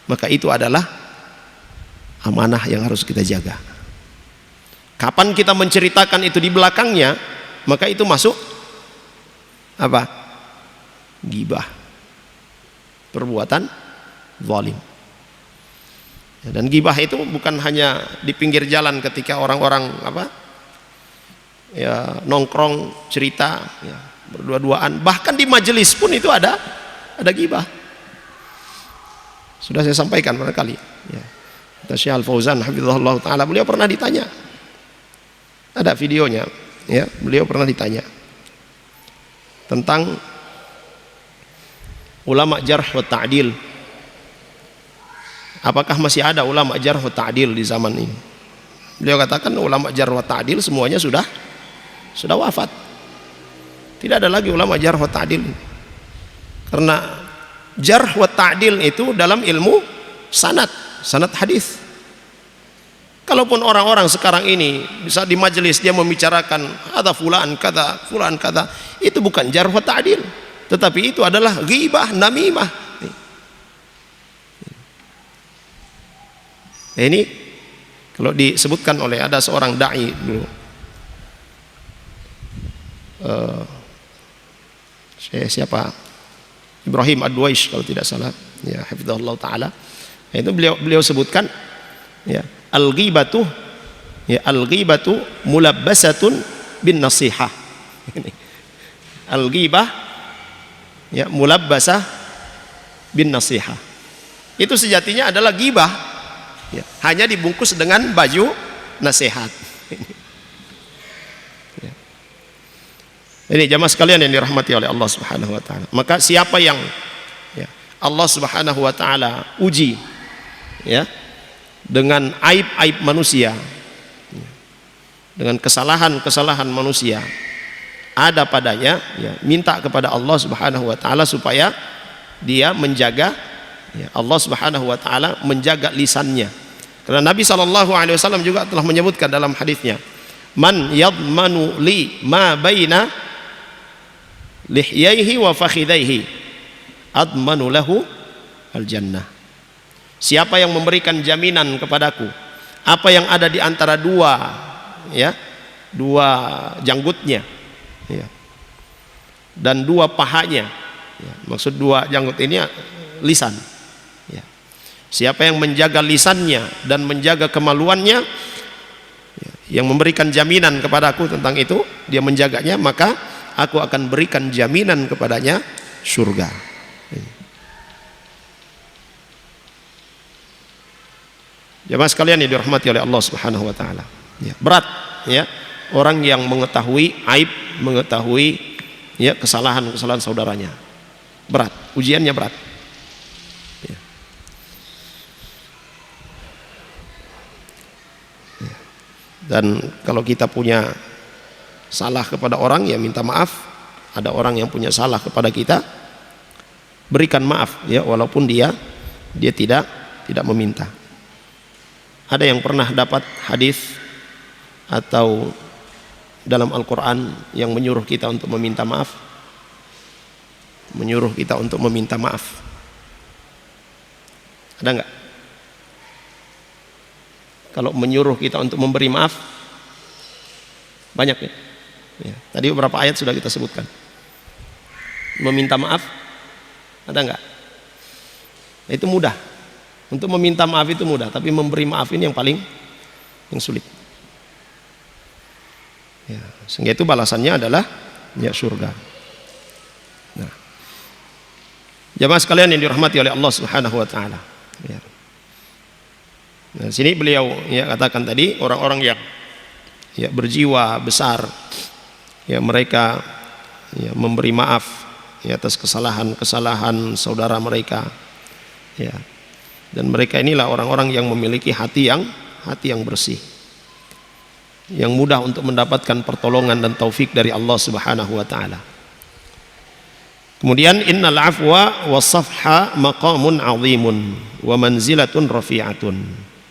maka itu adalah amanah yang harus kita jaga. Kapan kita menceritakan itu di belakangnya, maka itu masuk apa? Ghibah, perbuatan zalim. Ya, dan ghibah itu bukan hanya di pinggir jalan ketika orang-orang apa? Ya, nongkrong cerita, ya, berdua-duaan, bahkan di majelis pun itu ada ghibah. Sudah saya sampaikan barangkali. Ya. Kata Syekh Al-Fauzan hafizahullah taala, beliau pernah ditanya. Ada videonya, ya, beliau pernah ditanya tentang ulama jarh wa ta'dil. Apakah masih ada ulama jarh wa ta'dil di zaman ini? Beliau katakan ulama jarh wa ta'dil semuanya sudah wafat. Tidak ada lagi ulama jarh wa ta'dil. Karena jarh wa ta'dil itu dalam ilmu sanad hadis. Kalaupun orang-orang sekarang ini bisa di majelis dia membicarakan ada fulan kata, itu bukan jarh wa ta'dil, tetapi itu adalah ghibah, namimah. Nah, ini kalau disebutkan oleh ada seorang dai dulu, siapa, Ibrahim Ad-Duwaish kalau tidak salah, ya, hafizahullah taala. Nah, itu beliau sebutkan, ya, al-ghibatu mulabbasatun bin nasihah. Al-ghibah, ya, mulabbasah bin nasihah. Itu sejatinya adalah ghibah, ya, hanya dibungkus dengan baju nasihat. Ya. Ini jamaah sekalian yang dirahmati oleh Allah Subhanahu wa taala. Maka siapa yang, ya, Allah Subhanahu wa taala uji, ya, dengan aib-aib manusia, dengan kesalahan-kesalahan manusia ada padanya, ya, minta kepada Allah Subhanahu wa taala supaya dia menjaga, ya, Allah Subhanahu wa taala menjaga lisannya. Karena Nabi SAW juga telah menyebutkan dalam hadisnya, man yadmanu li ma baina lihyaihi wa fakhidaihi admanu lahu al-jannah. Siapa yang memberikan jaminan kepadaku apa yang ada di antara dua janggutnya, ya, dan dua pahanya, ya, maksud dua janggut ini lisan, ya. Siapa yang menjaga lisannya dan menjaga kemaluannya, ya, yang memberikan jaminan kepadaku tentang itu, dia menjaganya, maka aku akan berikan jaminan kepadanya surga. Jemaah sekalian yang dirahmati oleh Allah Subhanahu wa taala. Ya, berat, ya, orang yang mengetahui aib, mengetahui, ya, kesalahan-kesalahan saudaranya. Berat, ujiannya berat. Ya. Ya. Dan kalau kita punya salah kepada orang, ya minta maaf. Ada orang yang punya salah kepada kita, berikan maaf, ya, walaupun dia tidak meminta. Ada yang pernah dapat hadis atau, dalam Al-Quran yang menyuruh kita untuk meminta maaf? Menyuruh kita untuk meminta maaf. Ada enggak? Kalau menyuruh kita untuk memberi maaf, banyak ya? Ya. Tadi beberapa ayat sudah kita sebutkan. Meminta maaf, ada enggak? Nah, itu mudah. Untuk meminta maaf itu mudah, tapi memberi maaf ini yang sulit. Ya, sehingga itu balasannya adalah ya surga. Nah, jamaah sekalian yang dirahmati oleh Allah Subhanahu wa taala. Ya. Nah, sini beliau ya katakan tadi orang-orang yang ya berjiwa besar, ya mereka ya memberi maaf ya atas kesalahan-kesalahan saudara mereka. Ya. Dan mereka inilah orang-orang yang memiliki hati yang bersih, yang mudah untuk mendapatkan pertolongan dan taufik dari Allah Subhanahu wa taala. Kemudian innal afwa was-safha maqamun 'azimun wa manzilatun rafi'atun.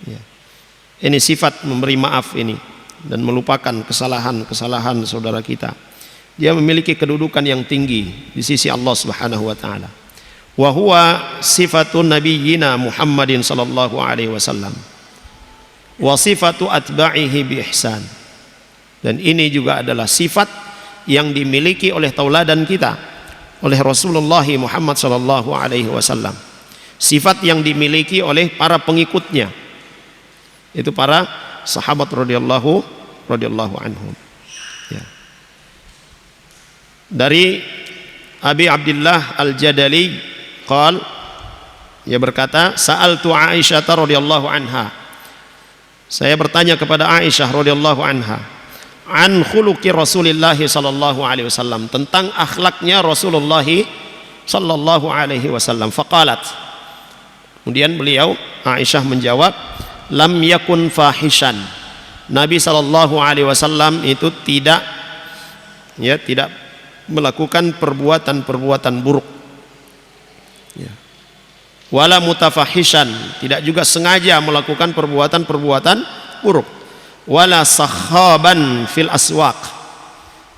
Ya. Ini sifat memberi maaf ini dan melupakan kesalahan-kesalahan saudara kita. Dia memiliki kedudukan yang tinggi di sisi Allah Subhanahu wa taala. Wa huwa sifatun nabiyyina Muhammadin sallallahu alaihi wasallam. Wa sifatu atba'ihi bi ihsan. Dan ini juga adalah sifat yang dimiliki oleh tauladan kita, oleh Rasulullah Muhammad sallallahu alaihi wasallam. Sifat yang dimiliki oleh para pengikutnya, itu para sahabat radhiyallahu anhum. Ya. Dari Abi Abdullah Al-Jadali qal, ia berkata, sa'altu Aisyah radhiyallahu anha. Saya bertanya kepada Aisyah radhiyallahu anha an khuluqi Rasulillah sallallahu alaihi wasallam, tentang akhlaknya Rasulullah sallallahu alaihi wasallam. Faqalat, kemudian beliau Aisyah menjawab, lam yakun fahishan. Nabi sallallahu alaihi wasallam itu tidak melakukan perbuatan-perbuatan buruk. Ya. Wala mutafahishan, tidak juga sengaja melakukan perbuatan-perbuatan buruk. Wala sakhaban fil aswaq.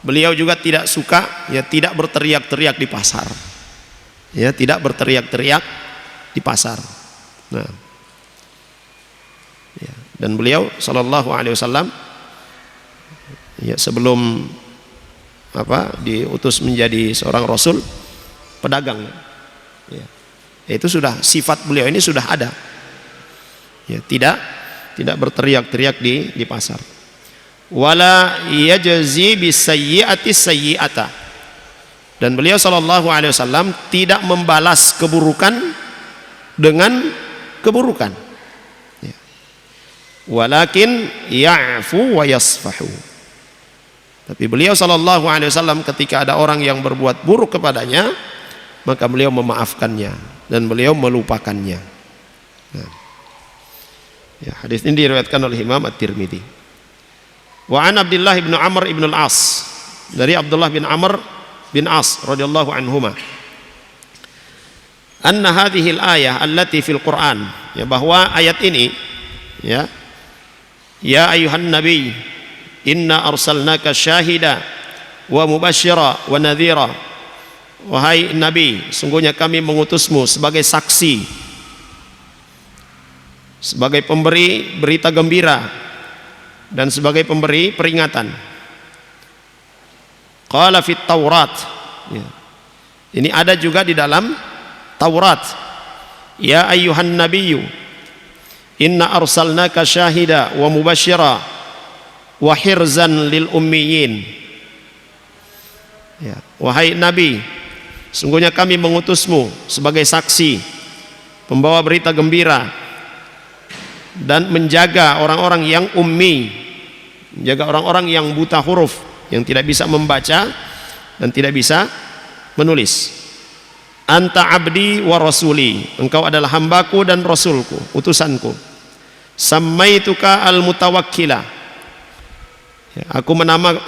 Beliau juga tidak suka tidak berteriak-teriak di pasar. Ya, tidak berteriak-teriak di pasar. Nah. Ya, dan beliau sallallahu alaihi wasallam sebelum diutus menjadi seorang rasul, pedagang. Ya. Itu sudah sifat beliau ini sudah ada. Ya, tidak berteriak-teriak di pasar. Wala yajzi bisayyi'ati sayyi'ata. Dan beliau sallallahu alaihi wasallam tidak membalas keburukan dengan keburukan. Ya. Walakin ya'fu wa yasfahu. Tapi beliau sallallahu alaihi wasallam ketika ada orang yang berbuat buruk kepadanya, maka beliau memaafkannya dan beliau melupakannya. Nah. Ya, hadis ini diriwayatkan oleh Imam At-Tirmidzi. Wa an Abdullah bin Amr bin Al-As, dari Abdullah bin Amr bin As radhiyallahu anhuma, anna hadhihi al-ayah allati fil Quran, bahwa ayat ini ya ayuhan nabi inna arsalnaka syahida wa mubashshira wa nadhira. Wahai nabi, sungguhnya kami mengutusmu sebagai saksi, sebagai pemberi berita gembira dan sebagai pemberi peringatan. Qala fit Taurat, ini ada juga di dalam Taurat, ya ayyuhan nabiyyu inna arsalnaka syahida wa mubashshira wa hirzan lil ummiyin. Ya, wahai nabi, sungguhnya kami mengutusmu sebagai saksi, pembawa berita gembira dan menjaga orang-orang yang ummi, menjaga orang-orang yang buta huruf, yang tidak bisa membaca dan tidak bisa menulis. Anta abdi wa rasuli, engkau adalah hambaku dan rasulku, utusanku. Sammaituka al-mutawakkila, aku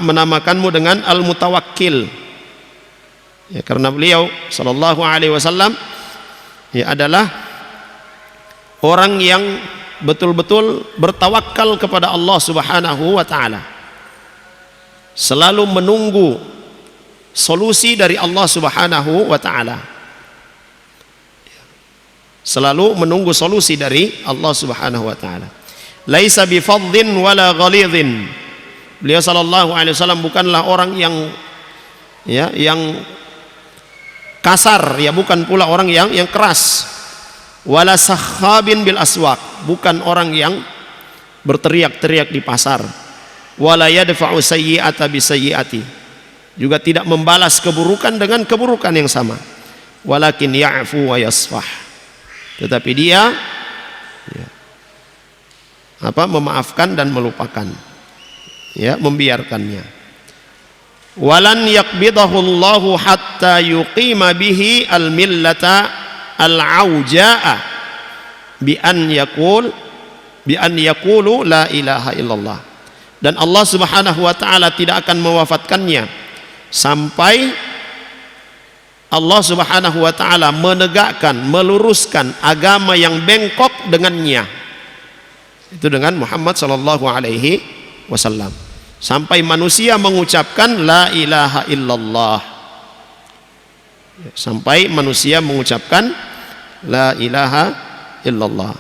menamakanmu dengan al-mutawakkil, karena beliau sallallahu alaihi wasallam adalah orang yang betul-betul bertawakal kepada Allah Subhanahu wa taala. selalu menunggu solusi dari Allah Subhanahu wa taala. Selalu menunggu solusi dari Allah Subhanahu wa taala. Laisa bifadhin wala ghalidhin. Beliau sallallahu alaihi wasallam bukanlah orang yang kasar, ya bukan pula orang yang keras. Wala sakhabin bil aswaq, bukan orang yang berteriak-teriak di pasar. Wala yadfa'u sayyi'ata bisayyi'ati, juga tidak membalas keburukan dengan keburukan yang sama. Walakin ya'fu wa yasfah, tetapi dia memaafkan dan melupakan, membiarkannya. Walan yaqbidahu Allahu hatta yuqima bihi al-millata al-auja'a bi an yaqulu la ilaha illallah. Dan Allah Subhanahu wa taala tidak akan mewafatkannya sampai Allah Subhanahu wa taala menegakkan, meluruskan agama yang bengkok dengannya. Itu dengan Muhammad sallallahu alaihi wasallam. Sampai manusia mengucapkan la ilaha illallah. Sampai manusia mengucapkan la ilaha illallah.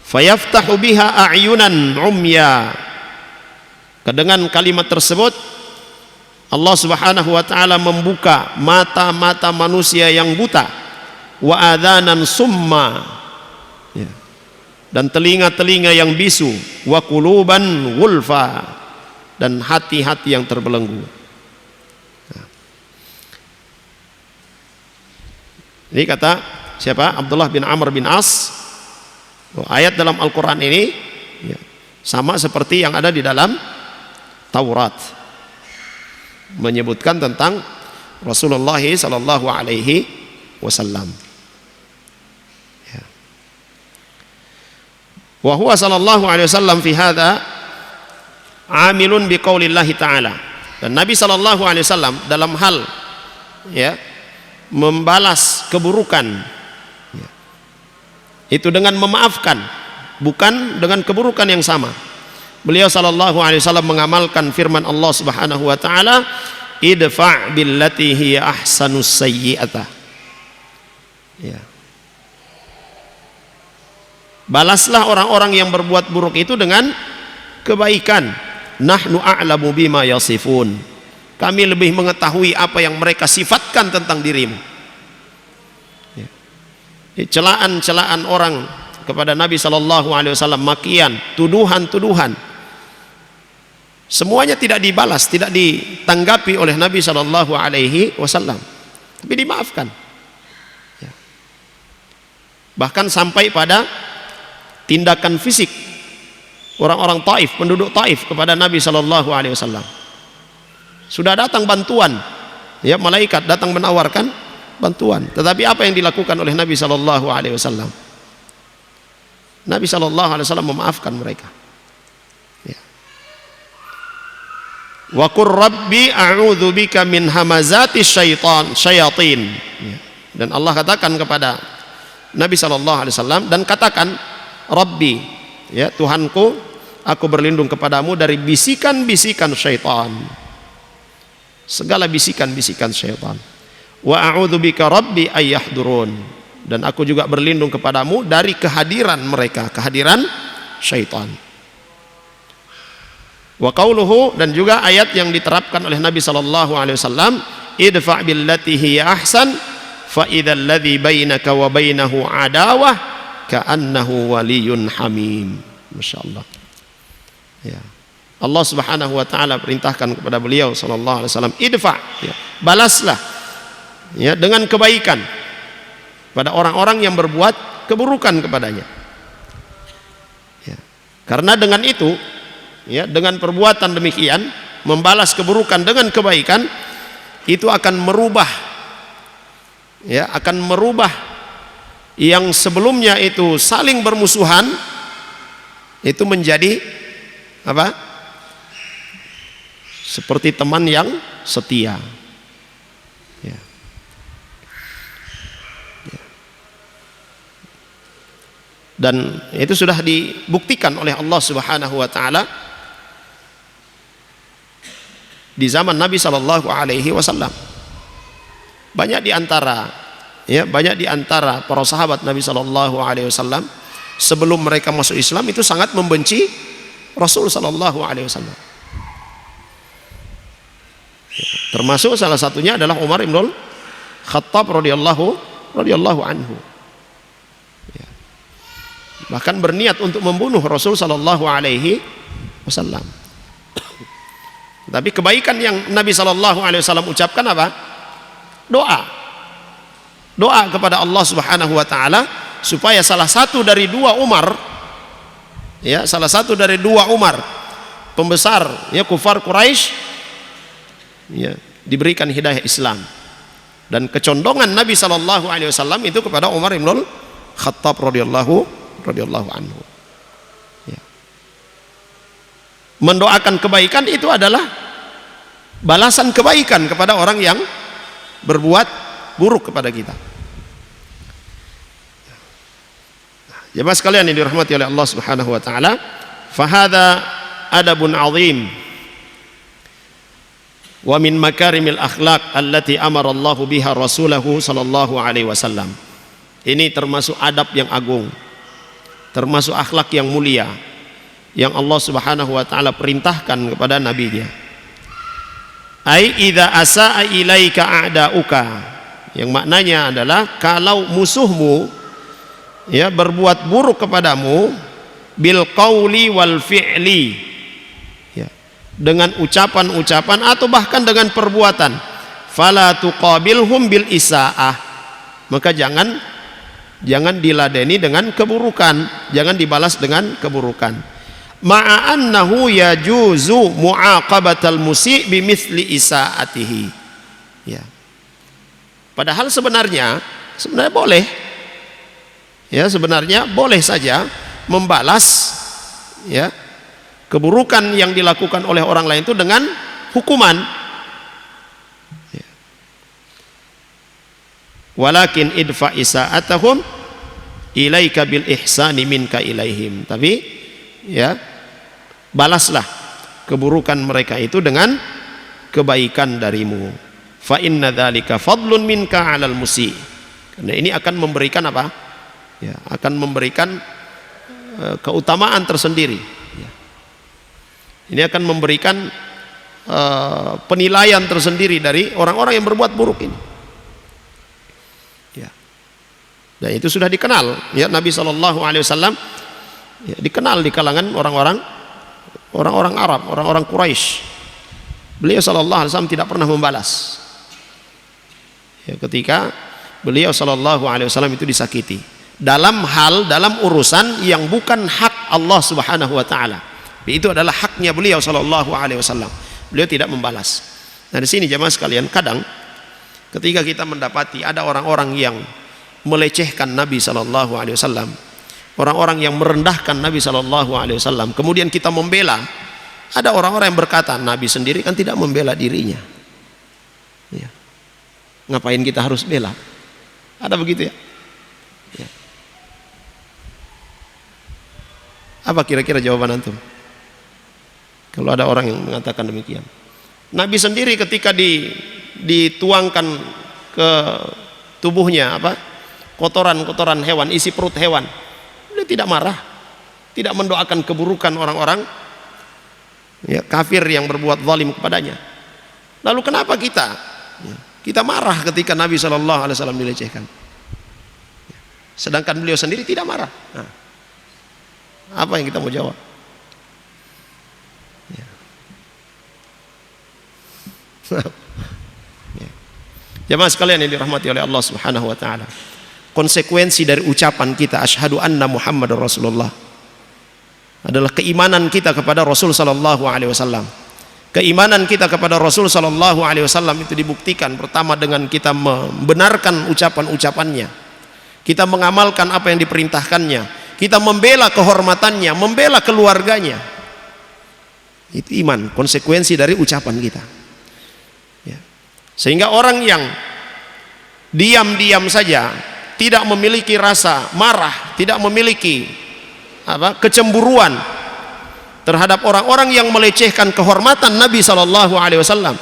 Fayaftahu biha a'yunan umya. Dengan kalimat tersebut Allah Subhanahu wa taala membuka mata-mata manusia yang buta, wa adzanan summa, dan telinga-telinga yang bisu, wa quluban wulfa, dan hati-hati yang terbelenggu. Ini kata siapa? Abdullah bin Amr bin As. Ayat dalam Al-Quran ini sama seperti yang ada di dalam Taurat, menyebutkan tentang Rasulullah sallallahu alaihi wasallam. Wa huwa sallallahu alaihi wasallam fi hadza amilun biqaulillahi ta'ala. Dan Nabi sallallahu alaihi wasallam dalam hal membalas keburukan itu dengan memaafkan, bukan dengan keburukan yang sama. Beliau sallallahu alaihi wasallam mengamalkan firman Allah Subhanahu wa taala, idfa' billati hiya ahsanus sayyi'ata. Balaslah orang-orang yang berbuat buruk itu dengan kebaikan. Nahnu a'lamu bima yasifun. Kami lebih mengetahui apa yang mereka sifatkan tentang dirimu. Celaan-celaan orang kepada Nabi sallallahu alaihi wasallam, makian, tuduhan-tuduhan, semuanya tidak dibalas, tidak ditanggapi oleh Nabi sallallahu alaihi wasallam, tapi dimaafkan. Bahkan sampai pada tindakan fisik orang-orang Taif, penduduk Taif kepada Nabi sallallahu alaihi wasallam. Sudah datang bantuan, malaikat datang menawarkan bantuan, tetapi apa yang dilakukan oleh Nabi sallallahu alaihi wasallam? Nabi sallallahu alaihi wasallam memaafkan mereka. Wa qur rabbi a'udzu bika min hamazati syayatin. Dan Allah katakan kepada Nabi sallallahu alaihi wasallam, dan katakan Rabbi, Tuhanku, aku berlindung kepadamu dari bisikan-bisikan syaitan, segala bisikan-bisikan syaitan. Wa a'udzu bika rabbi ayyahdurun, dan aku juga berlindung kepadamu dari kehadiran mereka, kehadiran syaitan. Wa qauluhu, dan juga ayat yang diterapkan oleh Nabi sallallahu alaihi wasallam, idfa' billati hiya ahsan fa idzal ladzi bainaka wa bainahu adawah ka'annahu waliyyun hamim. Masyaallah. Allah Subhanahu wa taala perintahkan kepada beliau sallallahu alaihi wasallam, idfa', balaslah dengan kebaikan pada orang-orang yang berbuat keburukan kepadanya. Karena dengan itu, dengan perbuatan demikian, membalas keburukan dengan kebaikan, itu akan merubah yang sebelumnya itu saling bermusuhan, itu menjadi apa? Seperti teman yang setia. Dan itu sudah dibuktikan oleh Allah Subhanahu wa taala di zaman Nabi Shallallahu Alaihi Wasallam. Banyak di antara para sahabat Nabi Shallallahu Alaihi Wasallam sebelum mereka masuk Islam itu sangat membenci Rasul Shallallahu Alaihi Wasallam. Termasuk salah satunya adalah Umar bin Khattab radhiyallahu anhu. Bahkan berniat untuk membunuh Rasul Shallallahu Alaihi Wasallam. Tapi kebaikan yang Nabi Shallallahu Alaihi Wasallam ucapkan apa? Doa kepada Allah Subhanahu Wa Taala supaya salah satu dari dua Umar, pembesar kufar Quraisy, diberikan hidayah Islam. Dan kecondongan Nabi Shallallahu Alaihi Wasallam itu kepada Umar bin Khattab radhiyallahu anhu. Mendoakan kebaikan itu adalah balasan kebaikan kepada orang yang berbuat buruk kepada kita. Jemaah sekalian yang dirahmati oleh Allah Subhanahu wa taala, fahada adabun azim wa min makarimil akhlaq allati amara Allah biha rasulahu sallallahu alaihi wasallam. Ini termasuk adab yang agung, termasuk akhlak yang mulia yang Allah Subhanahu wa taala perintahkan kepada nabinya. Ai idza asaa ilaika a'dauka, yang maknanya adalah kalau musuhmu berbuat buruk kepadamu bil qauli wal fi'li, dengan ucapan-ucapan atau bahkan dengan perbuatan, fala tuqabilhum bil isaah, maka jangan diladeni dengan keburukan, jangan dibalas dengan keburukan. Ma'a annahu yajuzu mu'aqabatal musi' bimithli isaatihi. Padahal sebenarnya boleh. Sebenarnya boleh saja membalas keburukan yang dilakukan oleh orang lain itu dengan hukuman. Walakin idfa isaatahum ilaika bil ihsani minka ilaihim. Tapi balaslah keburukan mereka itu dengan kebaikan darimu. Fa inna dzalika fadlun minka 'alal musi'. Karena ini akan memberikan apa? Akan memberikan keutamaan tersendiri. Ini akan memberikan penilaian tersendiri dari orang-orang yang berbuat buruk ini. Dan itu sudah dikenal. Nabi Shallallahu Alaihi Wasallam dikenal di kalangan orang-orang Arab, orang-orang Quraisy. Beliau Shallallahu Alaihi Wasallam tidak pernah membalas. Ketika beliau Shallallahu Alaihi Wasallam itu disakiti dalam urusan yang bukan hak Allah Subhanahu Wa Taala, itu adalah haknya beliau Shallallahu Alaihi Wasallam. Beliau tidak membalas. Nah di sini jemaah sekalian, kadang ketika kita mendapati ada orang-orang yang melecehkan Nabi Shallallahu Alaihi Wasallam, orang-orang yang merendahkan Nabi Shallallahu Alaihi Wasallam, kemudian kita membela, ada orang-orang yang berkata Nabi sendiri kan tidak membela dirinya. Ngapain kita harus bela? Ada begitu ya? Apa kira-kira jawaban antum kalau ada orang yang mengatakan demikian? Nabi sendiri ketika dituangkan ke tubuhnya kotoran hewan, isi perut hewan, dia tidak marah, tidak mendoakan keburukan orang-orang kafir yang berbuat zalim kepadanya. Lalu kenapa kita marah ketika Nabi Shallallahu Alaihi Wasallam dilecehkan, sedangkan beliau sendiri tidak marah? Apa yang kita mau jawab? Jemaah sekalian yang dirahmati oleh Allah Subhanahu wa taala, konsekuensi dari ucapan kita asyhadu anna Muhammadar Rasulullah adalah keimanan kita kepada Rasul sallallahu alaihi wasallam. Keimanan kita kepada Rasul sallallahu alaihi wasallam itu dibuktikan pertama dengan kita membenarkan ucapan-ucapannya, kita mengamalkan apa yang diperintahkannya, kita membela kehormatannya, membela keluarganya. Itu iman, konsekuensi dari ucapan kita. Sehingga orang yang diam-diam saja, tidak memiliki rasa marah, tidak memiliki kecemburuan, terhadap orang-orang yang melecehkan kehormatan Nabi sallallahu alaihi wasallam,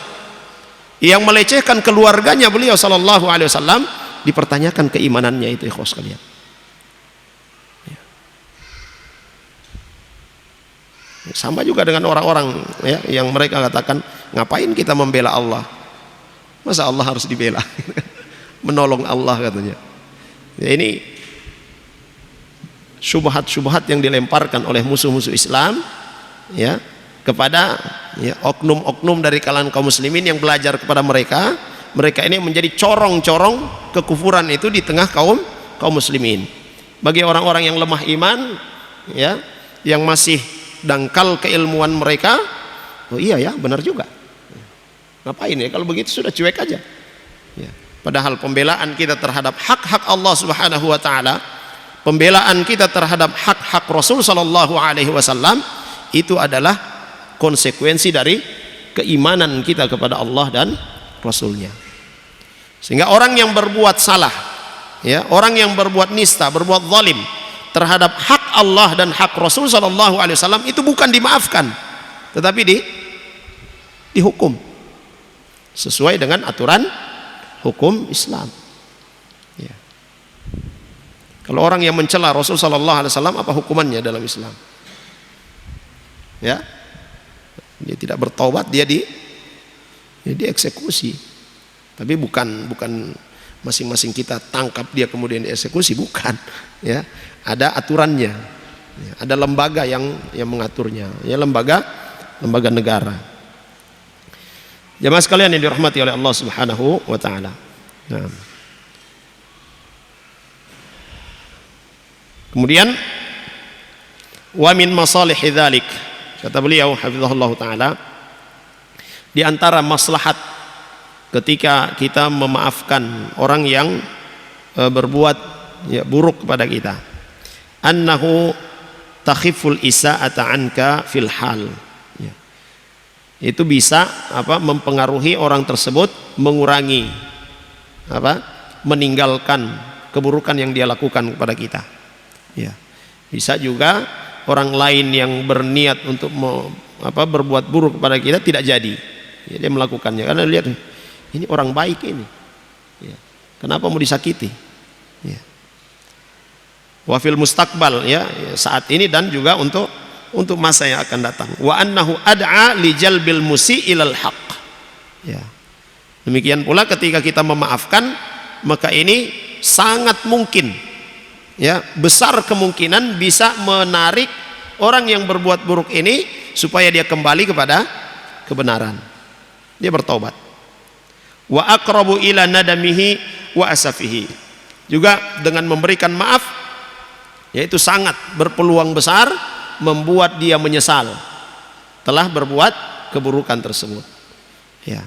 yang melecehkan keluarganya beliau sallallahu alaihi wasallam, dipertanyakan keimanannya itu, ikhwas sekalian. Sama juga dengan orang-orang ya, yang mereka katakan, ngapain kita membela Allah? Masa Allah harus dibela? Menolong Allah katanya. Ya, ini syubhat-syubhat yang dilemparkan oleh musuh-musuh Islam ya kepada ya, oknum-oknum dari kalangan kaum muslimin yang belajar kepada mereka. Mereka ini menjadi corong-corong kekufuran itu di tengah kaum muslimin. Bagi orang-orang yang lemah iman ya, yang masih dangkal keilmuan mereka, oh iya ya, benar juga. Ngapain ya kalau begitu, sudah cuek aja ya. Padahal pembelaan kita terhadap hak-hak Allah Subhanahu wa taala, pembelaan kita terhadap hak-hak Rasul sallallahu alaihi wasallam itu adalah konsekuensi dari keimanan kita kepada Allah dan Rasulnya. Sehingga orang yang berbuat salah ya, orang yang berbuat nista, berbuat zalim terhadap hak Allah dan hak Rasul sallallahu alaihi wasallam itu bukan dimaafkan, tetapi dihukum sesuai dengan aturan hukum Islam ya. Kalau orang yang mencela Rasul sallallahu alaihi wasallam, apa hukumannya dalam Islam? Ya, dia tidak bertaubat, dia dieksekusi. Tapi bukan masing-masing kita tangkap dia kemudian dieksekusi, bukan ya. Ada aturannya ya, ada lembaga yang mengaturnya ya, lembaga negara. Jamaah sekalian yang dirahmati oleh Allah Subhanahu wa taala. Nah. Kemudian wa min masalihi dzalik, kata beliau hafizahullah taala, di antara maslahat ketika kita memaafkan orang yang berbuat ya, buruk kepada kita, annahu takhiful isa'ata anka fil hal ya. Itu bisa mempengaruhi orang tersebut mengurangi meninggalkan keburukan yang dia lakukan kepada kita ya. Bisa juga orang lain yang berniat untuk berbuat buruk kepada kita tidak jadi ya, dia melakukannya karena lihat ini orang baik ini ya, kenapa mau disakiti ya. Wafil mustakbal ya, saat ini dan juga untuk masa yang akan datang. Wa annahu ad'a li jalbil musi ilal haq ya. Demikian pula ketika kita memaafkan, maka ini sangat mungkin ya, besar kemungkinan bisa menarik orang yang berbuat buruk ini supaya dia kembali kepada kebenaran, dia bertaubat. Wa aqrabu ila nadamihi wa asafihi, juga dengan memberikan maaf yaitu sangat berpeluang besar membuat dia menyesal telah berbuat keburukan tersebut ya.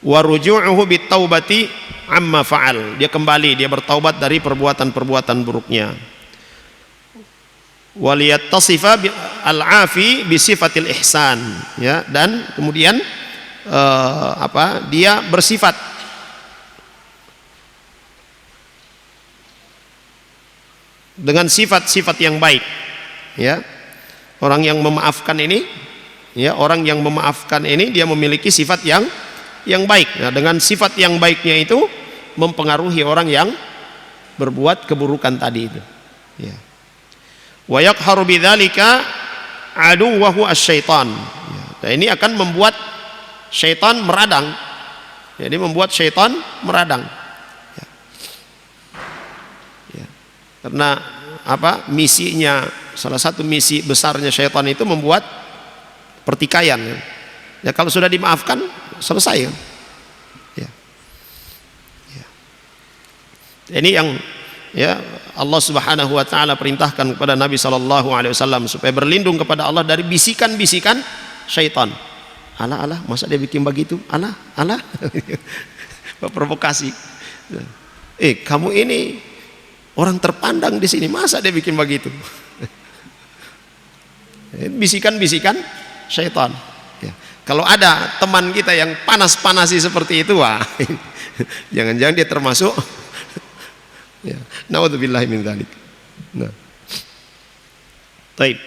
Wa ruju'uhu bitaubati amma fa'al, dia kembali, dia bertaubat dari perbuatan-perbuatan buruknya. Wa liyattasifa al-afi bi sifatil ihsan ya, dan kemudian dia bersifat dengan sifat-sifat yang baik ya. Orang yang memaafkan ini ya, orang yang memaafkan ini dia memiliki sifat yang baik. Nah, dengan sifat yang baiknya itu mempengaruhi orang yang berbuat keburukan tadi itu ya. Wa yaqharu bidzalika aduwwahu asy-syaitan ya. Nah, ini akan membuat syaitan meradang. Jadi membuat syaitan meradang ya. Ya. Karena misinya, salah satu misi besarnya syaitan itu membuat pertikaian ya. Ya, kalau sudah dimaafkan selesai kan ya. Ya. Ini yang ya Allah Subhanahu wa taala perintahkan kepada Nabi sallallahu alaihi wasallam supaya berlindung kepada Allah dari bisikan-bisikan syaitan. Alah, masa dia bikin begitu? Alah. Provokasi. Kamu ini orang terpandang di sini, masa dia bikin begitu? Bisikan-bisikan syaitan. Ya. Kalau ada teman kita yang panas-panasi seperti itu, wah, jangan-jangan dia termasuk. Ya. Naudzubillahi min dzalik. Nah. Baik.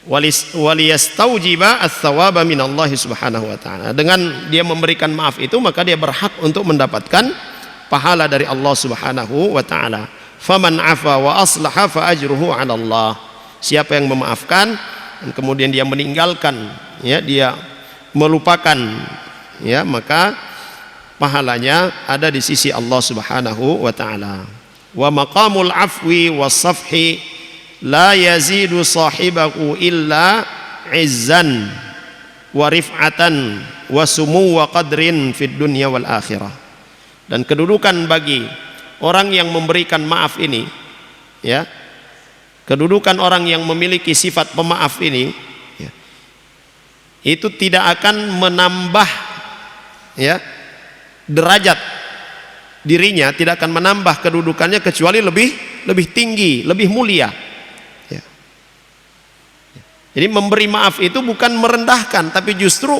waliyastaujiba ats-tsawaba minallahi subhanahu wa ta'ala. Dengan dia memberikan maaf itu, maka dia berhak untuk mendapatkan pahala dari Allah subhanahu wa ta'ala. Faman afa wa aslaha fa ajruhu 'ala Allah. Siapa yang memaafkan dan kemudian dia meninggalkan, ya, dia melupakan, ya, maka pahalanya ada di sisi Allah subhanahu wa ta'ala. Wa maqamul afwi was safhi la yazidu sahibahu illa izzan wa rif'atan wa sumu wa qadrin fid dunya wal akhirah. Dan kedudukan bagi orang yang memberikan maaf ini, ya, kedudukan orang yang memiliki sifat pemaaf ini, ya, itu tidak akan menambah, ya, derajat dirinya, tidak akan menambah kedudukannya kecuali lebih tinggi, lebih mulia. Jadi memberi maaf itu bukan merendahkan, tapi justru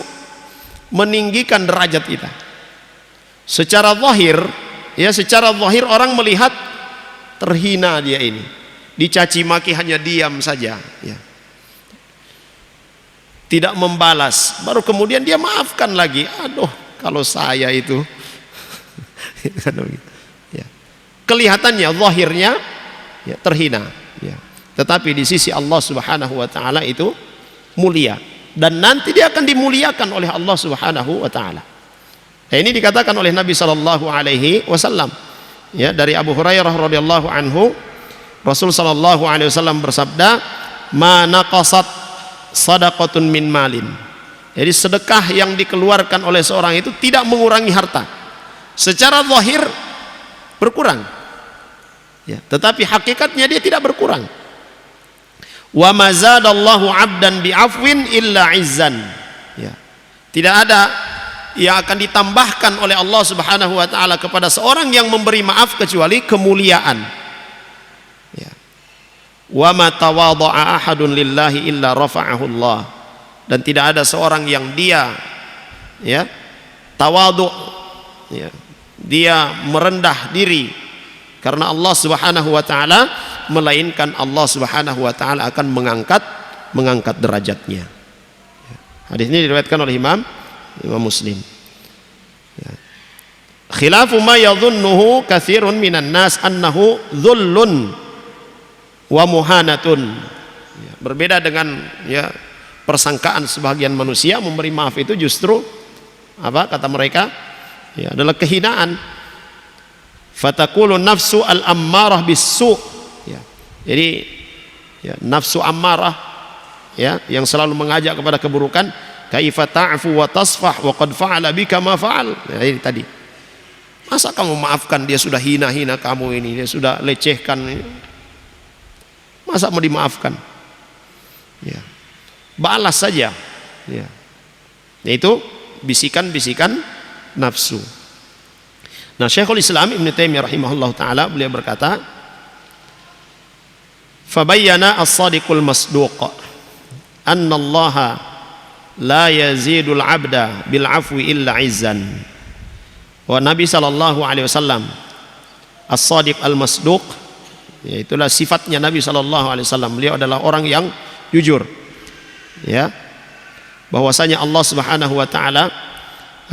meninggikan derajat kita. Secara zahir, ya, secara zahir orang melihat terhina dia ini, dicaci maki hanya diam saja, ya, tidak membalas, baru kemudian dia maafkan lagi. Aduh, kalau saya itu, ya, kelihatannya zahirnya, ya, terhina, ya. Tetapi di sisi Allah subhanahu wa ta'ala itu mulia, dan nanti dia akan dimuliakan oleh Allah subhanahu wa ta'ala. Nah, ini dikatakan oleh Nabi sallallahu alaihi wasallam, ya, dari Abu Hurairah radhiyallahu anhu, Rasul sallallahu alaihi wasallam bersabda, ma naqasat sadaqatun min malin. Jadi sedekah yang dikeluarkan oleh seorang itu tidak mengurangi harta. Secara zahir berkurang, ya, tetapi hakikatnya dia tidak berkurang. Wa mazadallahu 'abdan bi'afwin illa 'izzan. Ya. Tidak ada yang akan ditambahkan oleh Allah Subhanahu wa taala kepada seorang yang memberi maaf kecuali kemuliaan. Ya. Wa ma tawadha'a ahadun lillahi illa rafa'ahu Allah. Dan tidak ada seorang yang dia, ya, tawadhu, ya, dia merendah diri karena Allah Subhanahu wa taala, melainkan Allah Subhanahu wa taala akan mengangkat derajatnya. Hadis ini diriwayatkan oleh Imam Muslim. Ya. Khilafu ma yadhunnuhu katsirun minan nas annahu dhullun wa muhanatun. Ya, berbeda dengan, ya, persangkaan sebagian manusia, memberi maaf itu justru apa kata mereka, ya, adalah kehinaan. Fatakulu nafsu al-ammarah bis-su'. Jadi, ya, nafsu ammarah, ya, yang selalu mengajak kepada keburukan, kaifa ta'fu wa tasfah wa qad fa'ala bika ma fa'al. Nah, ini tadi. Masa kamu maafkan, dia sudah hina-hina kamu ini, dia sudah lecehkan. Masa mau dimaafkan? Ya. Balas saja. Ya. Yaitu bisikan-bisikan nafsu. Nah, Syekhul Islam Ibnu Taimiyah rahimahullah taala, beliau berkata, fabayyana as-sadiqul masduq anna Allah la yazidul 'abda bil 'afwi illa 'izzan. Wa Nabi sallallahu alaihi wasallam as-sadiq al-masduq, yaitulah sifatnya Nabi sallallahu alaihi wasallam, beliau adalah orang yang jujur, ya, bahwasanya Allah Subhanahu wa taala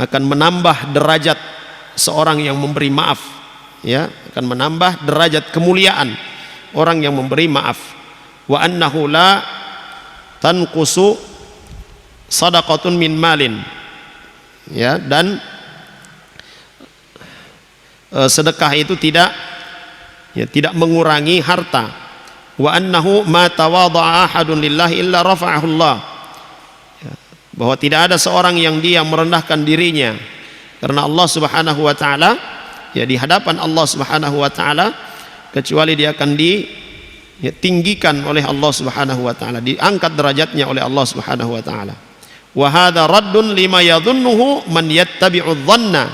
akan menambah derajat seorang yang memberi maaf, ya, akan menambah derajat kemuliaan orang yang memberi maaf. Wa annahu la tanqusu sadaqatun min malin, ya, dan sedekah itu tidak, ya, tidak mengurangi harta. Wa annahu ma tawadha'a ahadun lillahi illa rafa'ahu Allah, ya, bahwa tidak ada seorang yang dia merendahkan dirinya karena Allah Subhanahu wa taala, ya, di hadapan Allah Subhanahu wa taala, kecuali dia akan ditinggikan oleh Allah Subhanahu wa taala, diangkat derajatnya oleh Allah Subhanahu wa taala. Wa hadza raddun lima yadhunnuhu man yattabi'u dhanna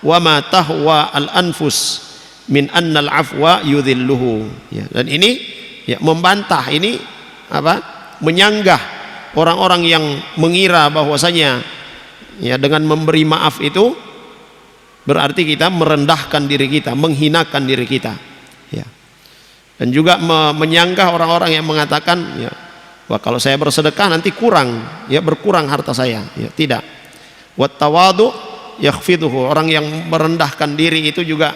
wa ma tahwa al-anfus min anna al-afwa yudhilluhu. Ya, dan ini, ya, membantah, ini apa? Menyanggah orang-orang yang mengira bahwasanya, ya, dengan memberi maaf itu berarti kita merendahkan diri kita, menghinakan diri kita. Ya. Dan juga menyanggah orang-orang yang mengatakan, ya, Wah, kalau saya bersedekah nanti kurang, ya berkurang harta saya. Ya, tidak. Wat tawadu yakhfiduhu. Orang yang merendahkan diri itu juga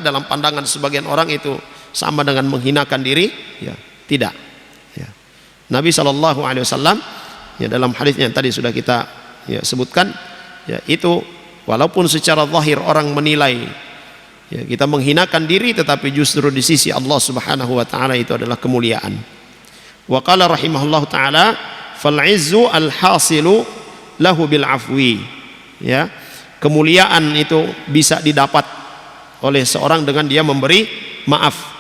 dalam pandangan sebagian orang itu sama dengan menghinakan diri. Ya, tidak. Ya. Nabi SAW ya dalam hadisnya yang tadi sudah kita sebutkan, ya itu walaupun secara zahir orang menilai ya kita menghinakan diri, tetapi justru di sisi Allah Subhanahu wa taala itu adalah kemuliaan. Wa qala rahimahullahu taala fal izzu al hasilu lahu bil afwi. Ya, kemuliaan itu bisa didapat oleh seorang dengan dia memberi maaf.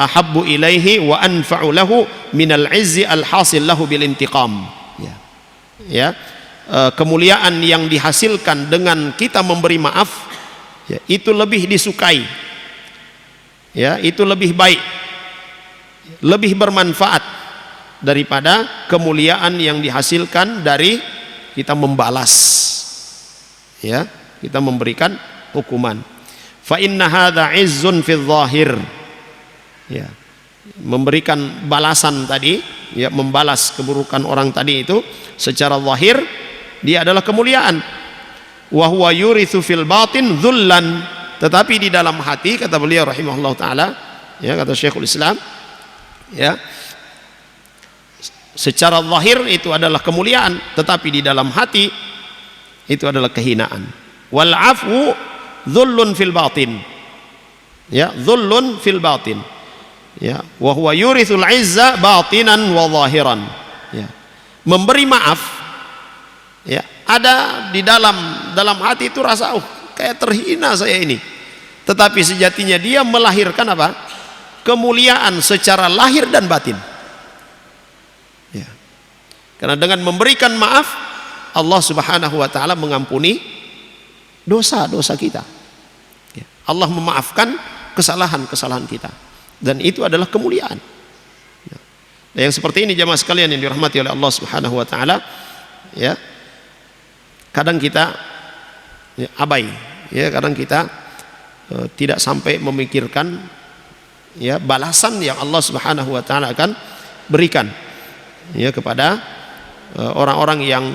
Ahabbu ilaihi wa anfa'u lahu minal izzi al hasil lahu bil intiqam. Ya. Ya. Kemuliaan yang dihasilkan dengan kita memberi maaf, ya, itu lebih disukai. Ya, itu lebih baik, lebih bermanfaat daripada kemuliaan yang dihasilkan dari kita membalas, ya, kita memberikan hukuman. Fa inna hadza izzun fil zahir, ya, memberikan balasan tadi, ya, membalas keburukan orang tadi itu secara zahir dia adalah kemuliaan. Wa huwa yurithu fil batin dzullan, tetapi di dalam hati, kata beliau rahimahullah taala, ya, kata Syekhul Islam, ya, secara zahir itu adalah kemuliaan, tetapi di dalam hati itu adalah kehinaan. Wal afwu dzullun fil batin, ya, dzullun fil batin, ya, wa huwa yurithul izza batinan wa zahiran. Ya, memberi maaf, ya, ada di dalam hati itu rasa kayak terhina saya ini, tetapi sejatinya dia melahirkan apa? Kemuliaan secara lahir dan batin. Ya. Karena dengan memberikan maaf Allah Subhanahu wa taala mengampuni dosa-dosa kita. Ya. Allah memaafkan kesalahan-kesalahan kita, dan itu adalah kemuliaan. Ya. Nah, yang seperti ini jamaah sekalian yang dirahmati oleh Allah Subhanahu wa taala, ya, kadang kita abai, ya, kadang kita tidak sampai memikirkan, ya, balasan yang Allah Subhanahu wa taala akan berikan, ya, kepada orang-orang yang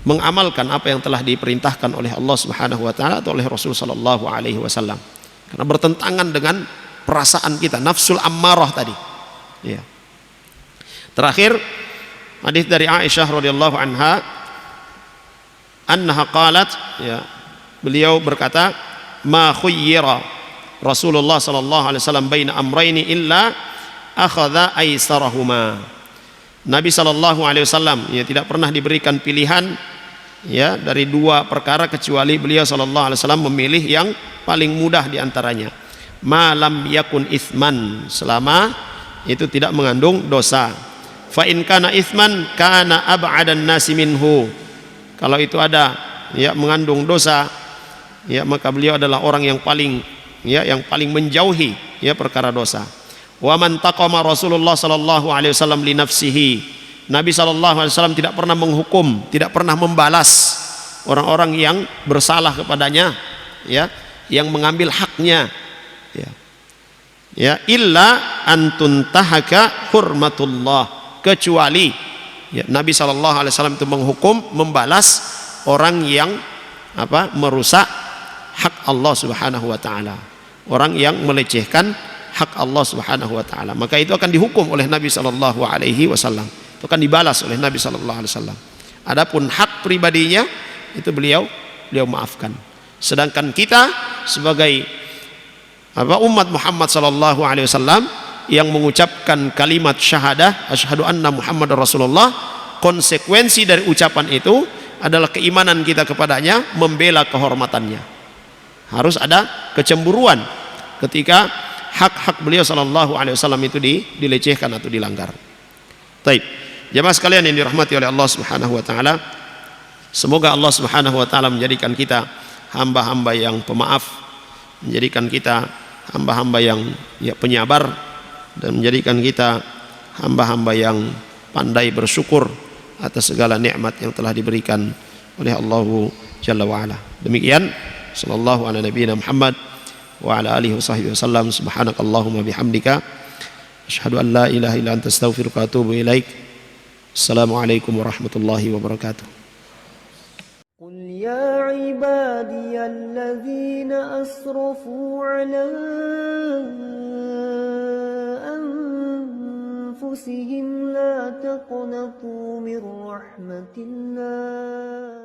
mengamalkan apa yang telah diperintahkan oleh Allah Subhanahu wa taala atau oleh Rasul sallallahu alaihi wasallam. Karena bertentangan dengan perasaan kita, nafsul ammarah tadi. Ya. Terakhir, hadis dari Aisyah radhiyallahu anha, annaha qalat, ya, beliau berkata, ma khuyyira Rasulullah sallallahu alaihi wasallam baina amrayni illa akhadha aisarahuma. Nabi sallallahu alaihi wasallam, ya, tidak pernah diberikan pilihan, ya, dari dua perkara kecuali beliau sallallahu alaihi wasallam memilih yang paling mudah di antaranya. Ma lam yakun itsman, selama itu tidak mengandung dosa. Fa in kana itsman kana ab'adan nasi minhu. Kalau itu ada, ya, mengandung dosa, ya, maka beliau adalah orang yang paling, ya, yang paling menjauhi, ya, perkara dosa. Wa man taqama Rasulullah sallallahu alaihi wasallam li nafsihi. Nabi sallallahu alaihi wasallam tidak pernah menghukum, tidak pernah membalas orang-orang yang bersalah kepadanya, ya, yang mengambil haknya, ya. Ya, illa antuntahaka hurmatullah, kecuali, ya, Nabi sallallahu alaihi wasallam itu menghukum, membalas orang yang merusak hak Allah Subhanahu wa taala, orang yang melecehkan hak Allah Subhanahu wa taala, maka itu akan dihukum oleh Nabi sallallahu alaihi wasallam, itu akan dibalas oleh Nabi sallallahu alaihi wasallam. Adapun hak pribadinya itu beliau maafkan. Sedangkan kita sebagai umat Muhammad sallallahu alaihi wasallam yang mengucapkan kalimat syahadah asyhadu anna Muhammadar Rasulullah, konsekuensi dari ucapan itu adalah keimanan kita kepadanya, membela kehormatannya. Harus ada kecemburuan ketika hak-hak beliau sallallahu alaihi wasallam itu dilecehkan atau dilanggar. Taib. Jemaah sekalian yang dirahmati oleh Allah Subhanahu wa taala, semoga Allah Subhanahu wa taala menjadikan kita hamba-hamba yang pemaaf, menjadikan kita hamba-hamba yang, ya, penyabar, dan menjadikan kita hamba-hamba yang pandai bersyukur atas segala nikmat yang telah diberikan oleh Allah Jalla wa ala. Demikian, sallallahu ala nabiyina Muhammad wa ala alihi wasahbihi wasallam. Subhanakallahumma bihamdika Asyhadu an la ilaha illa anta astaghfiruka wa atubu ilaik. Assalamualaikum warahmatullahi wabarakatuh. قل يا عبادي الذين أسرفوا على أنفسهم لا تقنطوا من رحمة الله